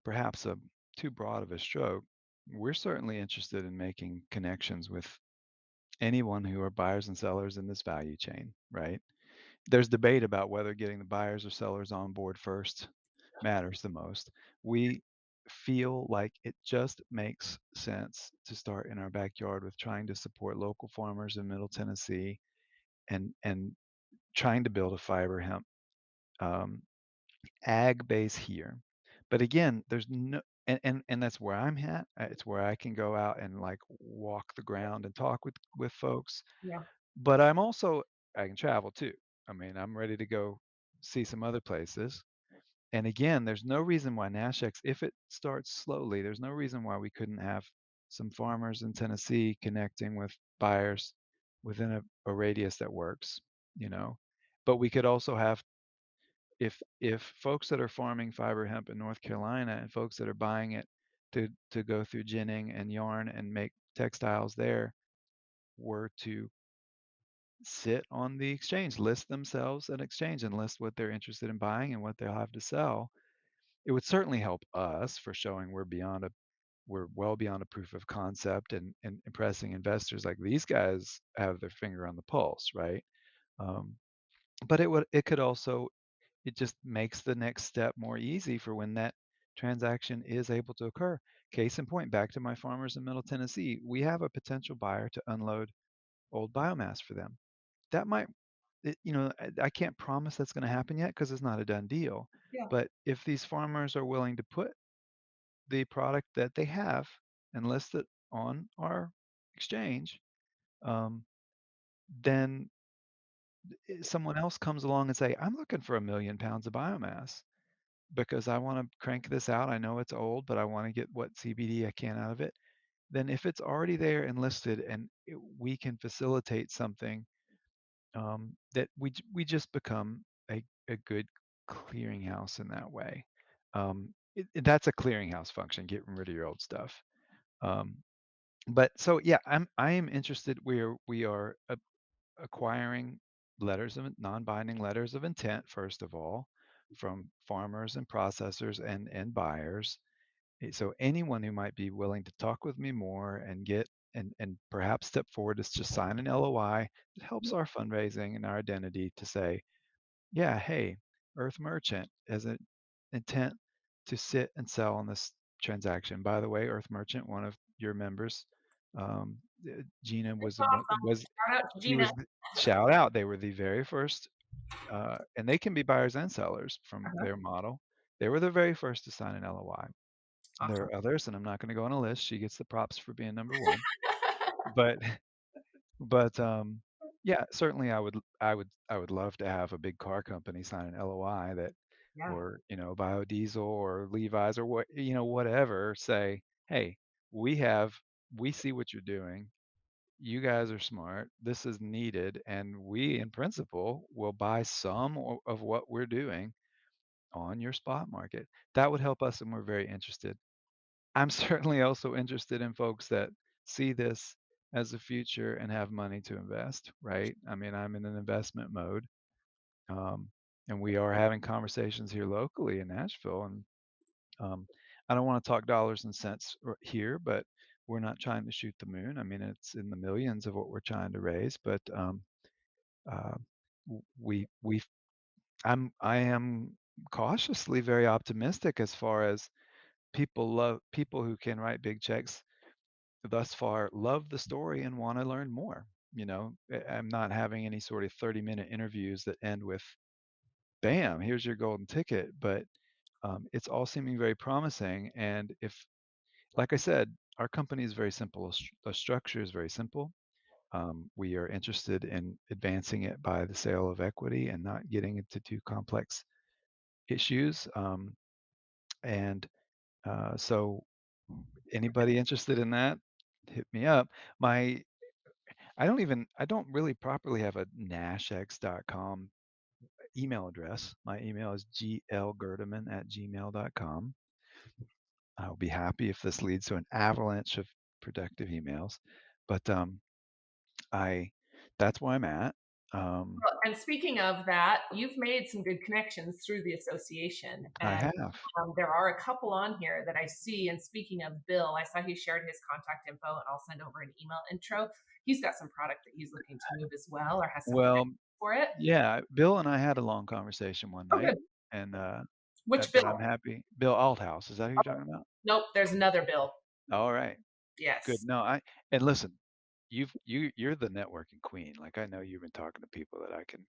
S1: perhaps a too broad of a stroke, we're certainly interested in making connections with anyone who are buyers and sellers in this value chain, right? There's debate about whether getting the buyers or sellers on board first matters the most. We feel like it just makes sense to start in our backyard with trying to support local farmers in Middle Tennessee and trying to build a fiber hemp um, ag base here. But again, there's no and that's where I'm at. It's where I can go out and like walk the ground and talk with folks.
S2: Yeah.
S1: But I'm also I can travel too. I mean, I'm ready to go see some other places. And again, there's no reason why NASHCX, if it starts slowly, there's no reason why we couldn't have some farmers in Tennessee connecting with buyers within a radius that works, you know. But we could also have if folks that are farming fiber hemp in North Carolina and folks that are buying it to go through ginning and yarn and make textiles there were to sit on the exchange, list themselves at exchange and list what they're interested in buying and what they'll have to sell. It would certainly help us for showing we're well beyond a proof of concept and impressing investors like these guys have their finger on the pulse, right? Um, but it could also it just makes the next step more easy for when that transaction is able to occur. Case in point, back to my farmers in Middle Tennessee, we have a potential buyer to unload old biomass for them. That might, I can't promise that's going to happen yet because it's not a done deal.
S2: Yeah.
S1: But if these farmers are willing to put the product that they have and list it on our exchange, um, then someone else comes along and say, "I'm looking for 1,000,000 pounds of biomass because I want to crank this out. I know it's old, but I want to get what CBD I can out of it." Then if it's already there and listed and we can facilitate something that we just become a good clearinghouse in that way. That's a clearinghouse function, getting rid of your old stuff. Um, but so yeah, I am interested. We are acquiring non-binding letters of intent first of all from farmers and processors and buyers. So anyone who might be willing to talk with me more and get and perhaps step forward is just sign an LOI. It helps our fundraising and our identity to say, yeah, hey, Earth Merchant has an intent to sit and sell on this transaction. By the way, Earth Merchant, one of your members, Gina
S2: That's
S1: was the one
S2: awesome.
S1: was
S2: Shout out to
S1: she
S2: Gina.
S1: was the, shout out. They were the very first, and they can be buyers and sellers from
S2: Uh-huh.
S1: their model. They were the very first to sign an LOI. There
S2: Awesome.
S1: are others, and I'm not going to go on a list. She gets the props for being number one. But but yeah, certainly I would love to have a big car company sign an LOI that,
S2: Yeah.
S1: or biodiesel or Levi's or whatever, say, hey, we have we see what you're doing. You guys are smart. This is needed, and we, in principle, will buy some of what we're doing on your spot market. That would help us, and we're very interested. I'm certainly also interested in folks that see this as a future and have money to invest, right? I mean, I'm in an investment mode, um, and we are having conversations here locally in Nashville. And um, I don't want to talk dollars and cents here, but we're not trying to shoot the moon. I mean, it's in the millions of what we're trying to raise, but uh, we I am cautiously very optimistic as far as people who can write big checks thus far love the story and want to learn more. I'm not having any sort of 30-minute interviews that end with bam, here's your golden ticket, but it's all seeming very promising. And if, like I said, our company is very simple, the structure is very simple. We are interested in advancing it by the sale of equity and not getting into too complex issues. And so anybody interested in that, hit me up. My I don't really properly have a NASHCX.com email address. My email is glgerdeman@gmail.com. I'll be happy if this leads to an avalanche of productive emails. But I that's where I'm at. Um,
S2: Well, and speaking of that, you've made some good connections through the association,
S1: I
S2: and
S1: have.
S2: there are a couple on here that I see. And speaking of Bill, I saw he shared his contact info, and I'll send over an email intro. He's got some product that he's looking to move as well, or has some
S1: Well,
S2: connections for it.
S1: yeah, Bill and I had a long conversation one
S2: Oh,
S1: night,
S2: good.
S1: and
S2: Which
S1: but I'm
S2: Bill?
S1: happy. Bill Althouse, is that who you're talking about?
S2: Nope, there's another Bill.
S1: All right, good.
S2: Yes.
S1: No, I and listen, you're the networking queen. Like I know you've been talking to people that I can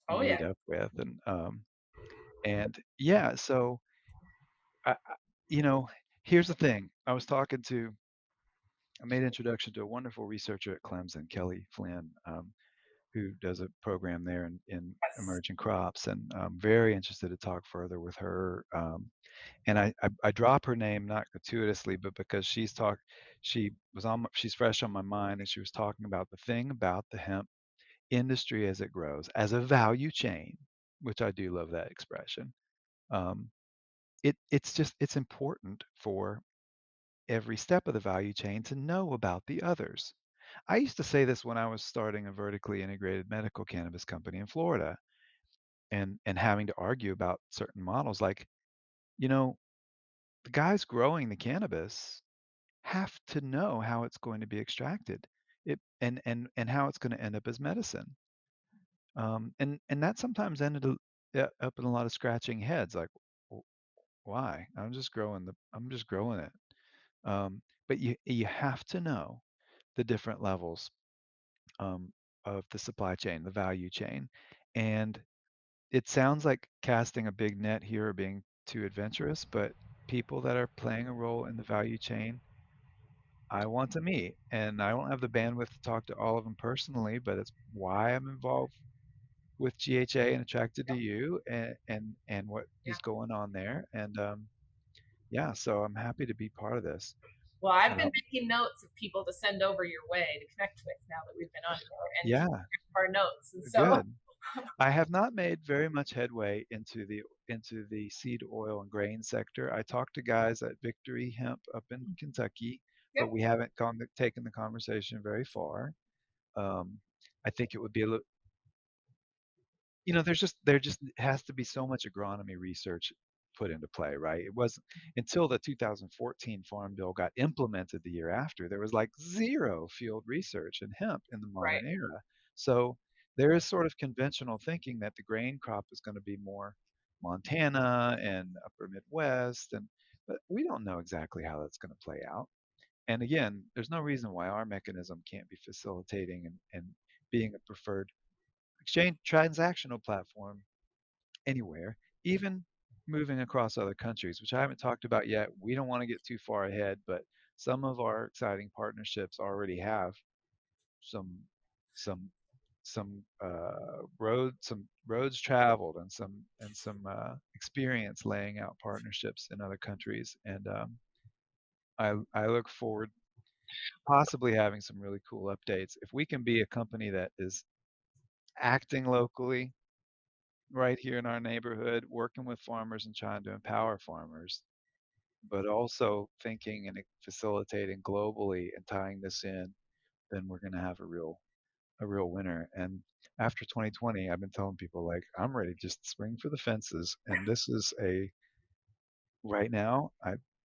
S2: Oh yeah.
S1: meet up with, and yeah. So I you know, here's the thing. I made introduction to a wonderful researcher at Clemson, Kelly Flynn, who does a program there in
S2: Yes.
S1: emerging crops, and I'm very interested to talk further with her. And I drop her name not gratuitously, but because she's fresh on my mind, and she was talking about the thing about the hemp industry as it grows as a value chain, which I do love that expression. Um, it's important for every step of the value chain to know about the others. I used to say this when I was starting a vertically integrated medical cannabis company in Florida and having to argue about certain models like, you know, the guys growing the cannabis have to know how it's going to be extracted. And how it's going to end up as medicine. And that sometimes up in a lot of scratching heads like, "W- why? I'm just growing it." But you have to know the different levels of the supply chain, the value chain. And it sounds like casting a big net here or being too adventurous, but people that are playing a role in the value chain, I want to meet. And I don't have the bandwidth to talk to all of them personally, but it's why I'm involved with GHA and attracted to you and what
S2: Yeah.
S1: is going on there. And yeah, so I'm happy to be part of this.
S2: Well, I've been
S1: Um,
S2: making notes of people to send over your way to connect with now that we've been on here and keep
S1: yeah,
S2: track of our notes. And so,
S1: good. I have not made very much headway into the seed oil and grain sector. I talked to guys at Victory Hemp up in Kentucky, but
S2: yep,
S1: we haven't taken the conversation very far. Um, I think it would be a little, there just has to be so much agronomy research put into play, right? It wasn't until the 2014 Farm Bill got implemented the year after, there was like zero field research in hemp in the
S2: right.
S1: modern era. So there is sort of conventional thinking that the grain crop is going to be more Montana and upper Midwest, but we don't know exactly how that's going to play out. And again, there's no reason why our mechanism can't be facilitating and being a preferred exchange transactional platform anywhere, even moving across other countries, which I haven't talked about yet. We don't want to get too far ahead, but some of our exciting partnerships already have some some some roads traveled and some experience laying out partnerships in other countries. And I look forward possibly having some really cool updates if we can be a company that is acting locally right here in our neighborhood, working with farmers and trying to empower farmers, but also thinking and facilitating globally and tying this in, then we're going to have a real winner. And after 2020, I've been telling people like I'm ready just to swing for the fences, and this is a right now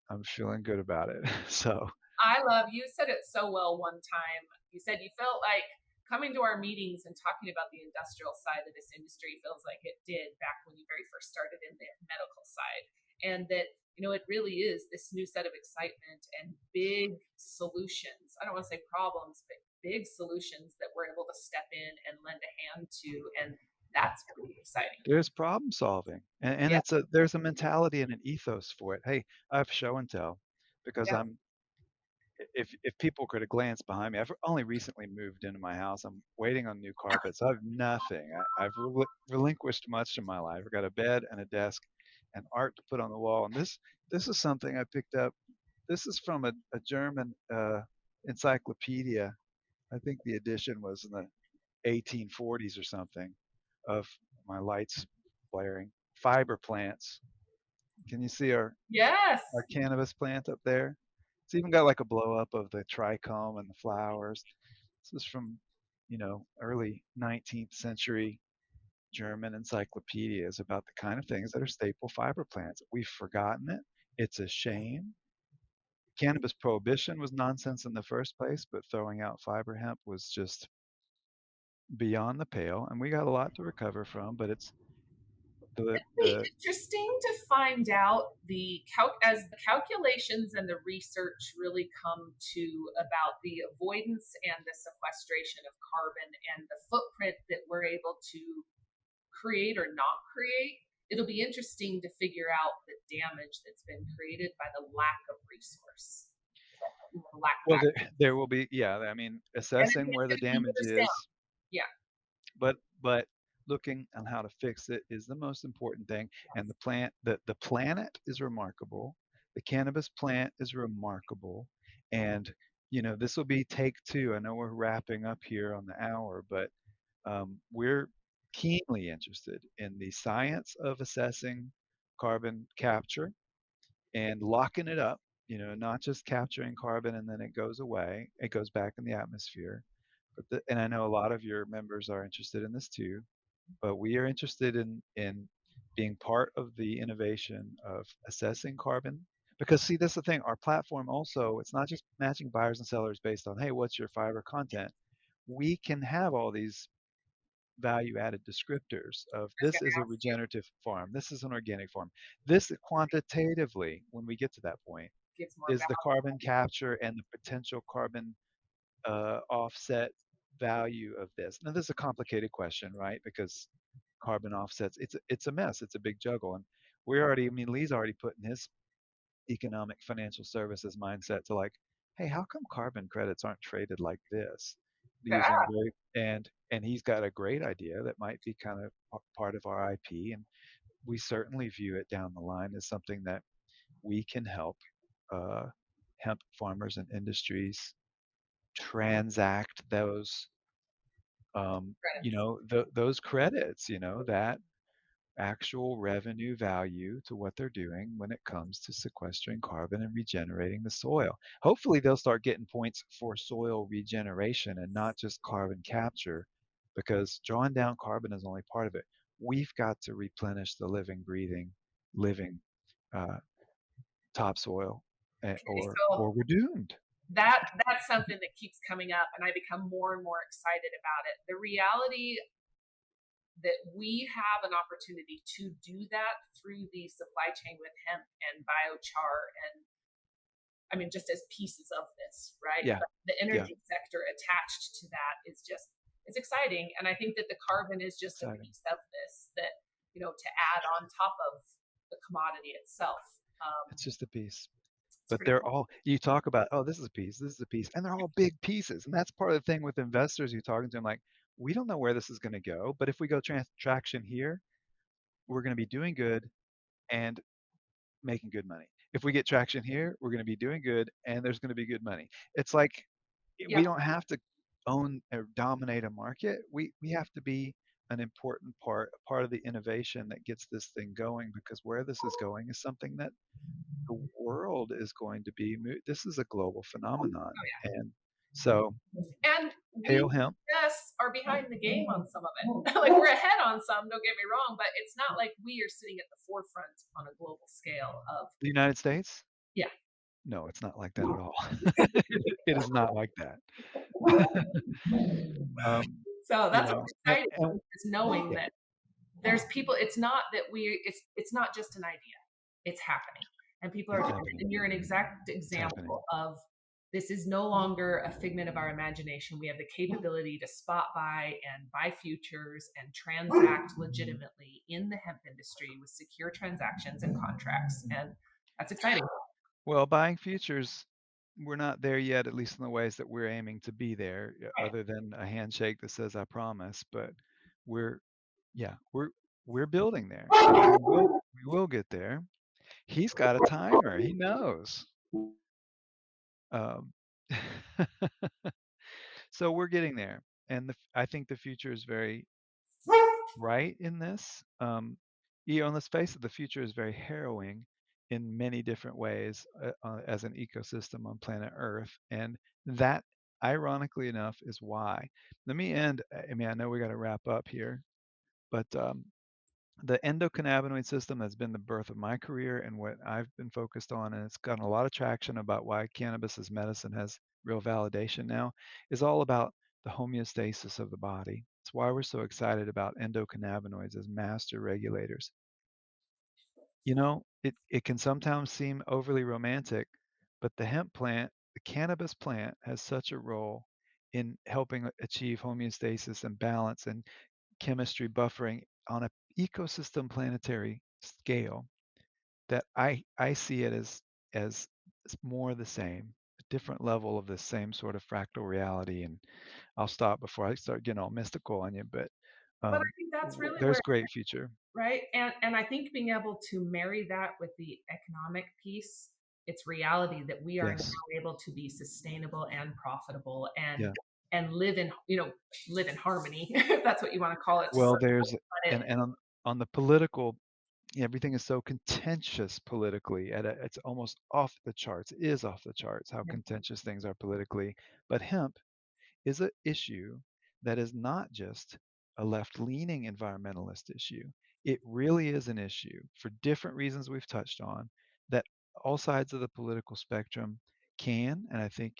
S1: I'm feeling good about it. So
S2: I love you said it so well one time. You said you felt like coming to our meetings and talking about the industrial side of this industry feels like it did back when you very first started in the medical side. And that, it really is this new set of excitement and big solutions. I don't want to say problems, but big solutions that we're able to step in and lend a hand to. And that's pretty exciting.
S1: there's problem solving, and
S2: Yeah.
S1: there's a mentality and an ethos for it. Hey, I have show and tell because
S2: Yeah.
S1: I'm if people could have glanced behind me, I've only recently moved into my house. I'm waiting on new carpets. I have nothing. I've relinquished much of my life. I've got a bed and a desk and art to put on the wall. And this is something I picked up. This is from a German encyclopedia I think the edition was in the 1840s or something of my lights blaring. Fiber plants. Can you see
S2: Yes.
S1: our cannabis plant up there? It's even got like a blow up of the trichome and the flowers. This is from, early 19th century German encyclopedias about the kind of things that are staple fiber plants. We've forgotten it. It's a shame. Cannabis prohibition was nonsense in the first place, but throwing out fiber hemp was just beyond the pale, and we got a lot to recover from. But it's
S2: Be
S1: the
S2: interesting to find out as the calculations and the research really come to about the avoidance and the sequestration of carbon and the footprint that we're able to create or not create. It'll be interesting to figure out the damage that's been created by the lack of resource, lack of
S1: well,
S2: access.
S1: there will be, yeah. I mean,
S2: And I
S1: assessing
S2: think
S1: where
S2: it's
S1: the
S2: going to be
S1: damage
S2: years down.
S1: is,
S2: Yeah.
S1: but looking on how to fix it is the most important thing. And the planet is remarkable. The cannabis plant is remarkable, and this will be take two. I know we're wrapping up here on the hour, but we're keenly interested in the science of assessing carbon capture and locking it up. Not just capturing carbon and then it goes away; it goes back in the atmosphere. And I know a lot of your members are interested in this too, but we are interested in being part of the innovation of assessing carbon. Because see, that's the thing. Our platform also, it's not just matching buyers and sellers based on, hey, what's your fiber content? We can have all these value added descriptors of
S2: I was
S1: this
S2: going to
S1: is a
S2: ask you,
S1: regenerative farm, this is an organic farm. This quantitatively, when we get to that point,
S2: gives more
S1: is the
S2: value.
S1: carbon capture and the potential carbon offset value of this. Now, this is a complicated question, right? Because carbon offsets, it's a mess. It's a big juggle, and I mean, Lee's already put in his economic financial services mindset to like, hey, how come carbon credits aren't traded like this?
S2: Yeah.
S1: Using very and he's got a great idea that might be kind of part of our IP, and we certainly view it down the line as something that we can help uh, hemp farmers and industries transact those
S2: Credits.
S1: those credits, that actual revenue value to what they're doing when it comes to sequestering carbon and regenerating the soil. Hopefully, they'll start getting points for soil regeneration and not just carbon capture, because drawing down carbon is only part of it. We've got to replenish the living uh, topsoil,
S2: Okay,
S1: or
S2: so
S1: we're doomed.
S2: that's something that keeps coming up, and I become more and more excited about it. The reality that we have an opportunity to do that through the supply chain with hemp and biochar and I mean just as pieces of this, right?
S1: Yeah,
S2: But the
S1: yeah,
S2: energy sector attached to that is just it's exciting, and I think that the carbon is just a
S1: exciting.
S2: piece of this that to add on top of the commodity itself.
S1: It's just a piece.
S2: It's
S1: But
S2: pretty
S1: they're
S2: cool.
S1: all, you talk about, oh, this is a piece, this is a piece, and they're all big pieces. And that's part of the thing with investors. You're talking to them like, we don't know where this is going to go, but if we go traction here, we're going to be doing good and making good money. If we get traction here, we're going to be doing good and there's going to be good money. It's like we
S2: Yep.
S1: don't have to own or dominate a market. We have to be an important part of the innovation that gets this thing going, because where this is going is something that the world is going to be. This is a global phenomenon, and so
S2: And
S1: hail
S2: we
S1: hemp.
S2: just are behind the game on some of it. Like we're ahead on some, don't get me wrong, but it's not like we are sitting at the forefront on a global scale of
S1: The United States?
S2: yeah.
S1: No, it's not like that at all. It is not like that. Um,
S2: So
S1: you
S2: that's
S1: know,
S2: what's exciting
S1: and
S2: is knowing
S1: yeah,
S2: that there's people it's not that we it's not just an idea. It's happening. And people are
S1: it's
S2: doing it.
S1: happening.
S2: And you're an exact
S1: It's happening.
S2: example of this is no longer a figment of our imagination. We have the capability to spot buy and buy futures and transact legitimately in the hemp industry with secure transactions and contracts. And that's exciting.
S1: Well, buying futures, we're not there yet, at least in the ways that we're aiming to be there, other than a handshake that says "I promise." But we're, yeah, we're building there, and we will get there. He's got a timer. He knows. Um, So we're getting there, and I think the future is very bright in this. Let's face it, the future is very harrowing in many different ways as an ecosystem on planet Earth, and that, ironically enough, is why. Let me end. I mean, I know we got to wrap up here, but the endocannabinoid system has been the birth of my career and what I've been focused on, and it's gotten a lot of traction about why cannabis as medicine has real validation now, is all about the homeostasis of the body. It's why we're so excited about endocannabinoids as master regulators. It can sometimes seem overly romantic, but the hemp plant, the cannabis plant, has such a role in helping achieve homeostasis and balance and chemistry buffering on a ecosystem planetary scale that I see it as more the same, a different level of the same sort of fractal reality. And I'll stop before I start getting all mystical on you, but
S2: But I think that's really where,
S1: there's great future.
S2: right? And I think being able to marry that with the economic piece, it's reality that we are now
S1: Yes.
S2: able to be sustainable and profitable
S1: Yeah.
S2: and live in, live in harmony, if that's what you want to call it. To
S1: Well,
S2: some
S1: there's
S2: planet.
S1: and on the political, everything is so contentious politically. It's almost off the charts. It is off the charts how contentious things are politically. But hemp is an issue that is not just a left-leaning environmentalist issue. It really is an issue for different reasons we've touched on that all sides of the political spectrum can, and I think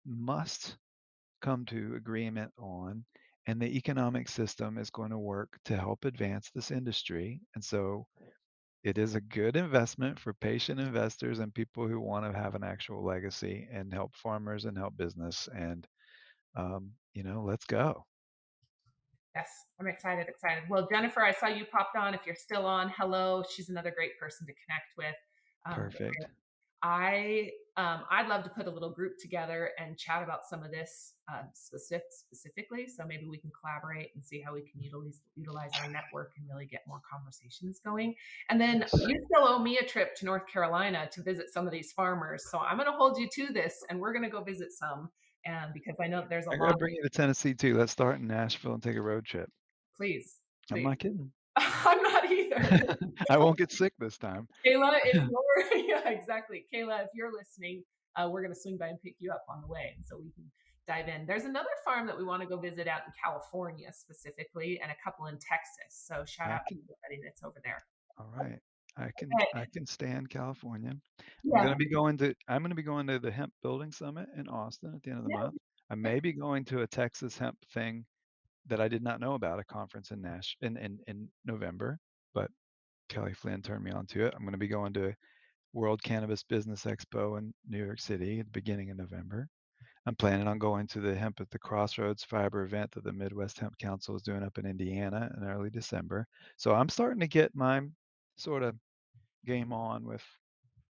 S1: must, come to agreement on. And the economic system is going to work to help advance this industry. And so it is a good investment for patient investors and people who want to have an actual legacy and help farmers and help business. And let's go.
S2: Yes, I'm excited, excited. Well, Jennifer, I saw you popped on. If you're still on, hello. She's another great person to connect with. Um,
S1: Perfect.
S2: I'd love to put a little group together and chat about some of this specifically. So maybe we can collaborate and see how we can utilize our network and really get more conversations going. And then
S1: Yes.
S2: you still owe me a trip to North Carolina to visit some of these farmers. So I'm going to hold you to this, and we're going to go visit some. And because I know that there's a
S1: I
S2: lot
S1: gotta
S2: of,
S1: bring you to Tennessee too. Let's start in Nashville and take a road trip.
S2: please,
S1: I'm
S2: please.
S1: not kidding.
S2: I'm not either.
S1: I won't get sick this time.
S2: Kayla, if you're yeah, exactly. Kayla, if you're listening, we're gonna swing by and pick you up on the way, and so we can dive in. There's another farm that we want to go visit out in California specifically, and a couple in Texas. So shout
S1: I
S2: out to
S1: can
S2: everybody that's over there.
S1: All right.
S2: Okay.
S1: I can stand California.
S2: Yeah.
S1: I'm gonna be going to the Hemp Building Summit in Austin at the end of the
S2: Yeah.
S1: month. I may be going to a Texas hemp thing that I did not know about, a conference in November, but Kelly Flynn turned me on to it. I'm gonna be going to World Cannabis Business Expo in New York City at the beginning of November. I'm planning on going to the Hemp at the Crossroads fiber event that the Midwest Hemp Council is doing up in Indiana in early December. So I'm starting to get my sort of game on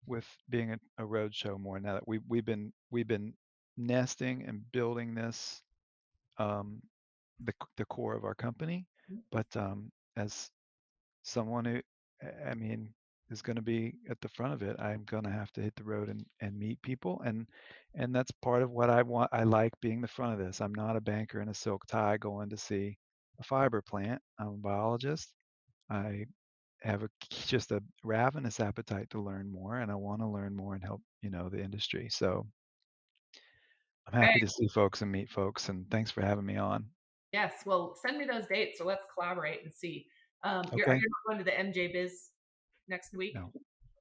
S1: with being a road show more now that we've been nesting and building this, um, the core of our company. But as someone who, I mean, is going to be at the front of it, I'm going to have to hit the road and meet people, and that's part of what I want. I like being the front of this. I'm not a banker in a silk tie going to see a fiber plant. I'm a biologist. I have just a ravenous appetite to learn more, and I want to learn more and help, the industry. So I'm
S2: Okay.
S1: happy to see folks and meet folks, and thanks for having me on.
S2: Yes. Well, send me those dates, so let's collaborate and see. Are
S1: Okay.
S2: you not going to the MJ Biz next week?
S1: No,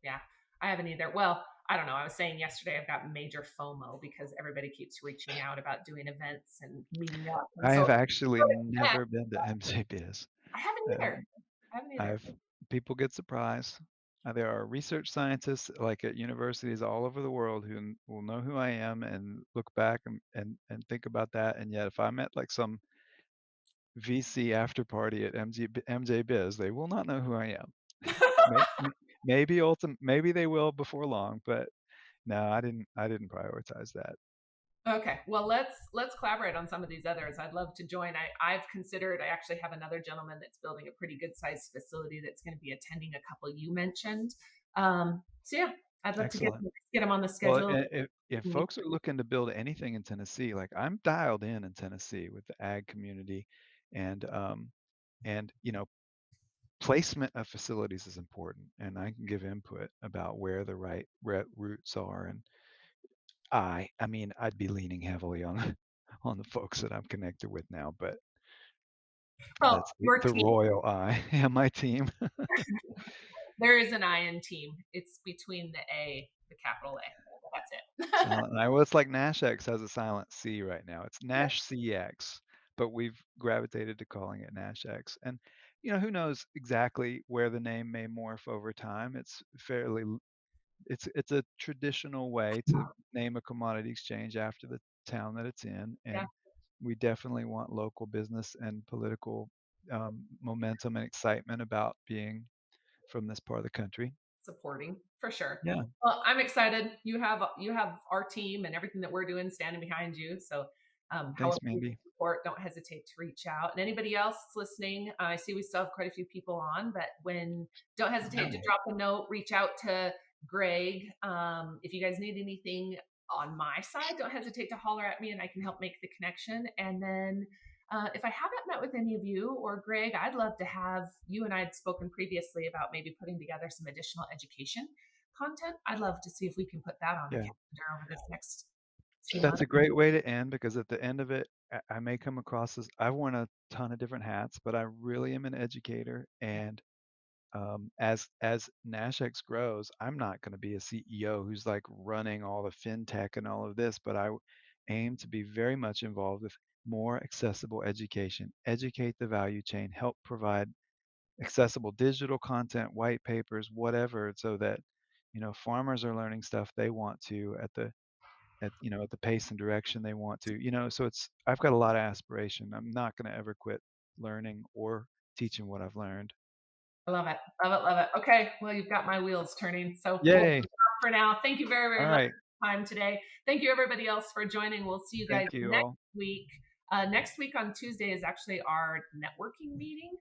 S2: Yeah, I haven't either. Well, I don't know. I was saying yesterday I've got major FOMO because everybody keeps reaching out about doing events and meeting up. And
S1: I
S2: so
S1: have actually
S2: yeah,
S1: never been to MJBiz.
S2: I haven't either.
S1: Um,
S2: I haven't either.
S1: I've People get surprised. There are research scientists like at universities all over the world who will know who I am and look back and think about that. And yet, if I'm at like some VC after party at MJ Biz, they will not know who I am. May- maybe they will before long, but no, I didn't prioritize that.
S2: Okay. Well, let's collaborate on some of these others. I'd love to join. I've considered. I actually have another gentleman that's building a pretty good sized facility that's going to be attending a couple you mentioned. So yeah, I'd love to
S1: Excellent.
S2: get him on the
S1: Well,
S2: schedule.
S1: if
S2: Mhm.
S1: folks are looking to build anything in Tennessee, like I'm dialed in Tennessee with the ag community, and placement of facilities is important, and I can give input about where the right routes are. And I mean, I'd be leaning heavily on on the folks that I'm connected with now, but
S2: Well,
S1: that's
S2: your
S1: the
S2: team,
S1: royal I. And my team.
S2: there is an I in team. It's between the A, the capital A. That's it.
S1: Silent I well, it's like NASHCX has a silent C right now. It's
S2: Yep.
S1: NASHCX, but we've gravitated to calling it NASHCX. And, who knows exactly where the name may morph over time. It's fairly it's a traditional way to name a commodity exchange after the town that it's in,
S2: Yeah.
S1: and we definitely want local business and political, momentum and excitement about being from this part of the country.
S2: Supporting for sure.
S1: Yeah.
S2: Well, I'm excited. You have our team and everything that we're doing standing behind you. So,
S1: Thanks,
S2: however you
S1: Mandy.
S2: can support, don't hesitate to reach out. And anybody else listening, I see we still have quite a few people on, but when don't hesitate to drop a note, reach out to Greg. If you guys need anything on my side, don't hesitate to holler at me, and I can help make the connection. And then if I haven't met with any of you or Greg, I'd love to have you and I had spoken previously about maybe putting together some additional education content. I'd love to see if we can put that on the
S1: Yeah.
S2: calendar over this next few
S1: That's
S2: months.
S1: a great way to end, because at the end of it, I may come across as I've worn a ton of different hats, but I really am an educator. And as NashX grows, I'm not going to be a CEO who's like running all the fintech and all of this, but aim to be very much involved with more accessible education, educate the value chain, help provide accessible digital content, white papers, whatever, so that farmers are learning stuff they want to at the pace and direction they want to. So I've got a lot of aspiration. I'm not going to ever quit learning or teaching what I've learned.
S2: I love it. Love it. Love it. Okay. Well, you've got my wheels turning. So we'll
S1: Yay.
S2: stop for now. Thank you very,
S1: All
S2: very much
S1: right.
S2: for your time today. Thank you, everybody else, for joining. We'll see you guys
S1: Thank you
S2: next
S1: all.
S2: week. Next week on Tuesday is actually our networking meeting.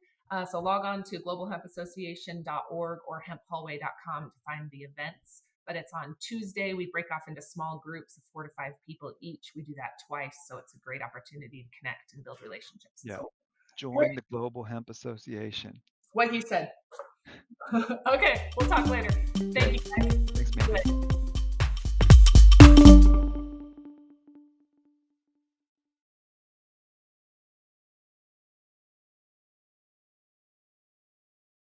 S2: So log on to globalhempassociation.org or hemphallway.com to find the events. But it's on Tuesday. We break off into small groups of 4 to 5 people each. We do that twice. So it's a great opportunity to connect and build relationships.
S1: Yeah.
S2: So,
S1: Join the Global Hemp Association.
S2: what he said. Okay, we'll talk later.
S1: Okay.
S2: Thank you
S1: Thanks, Mandy.
S2: guys.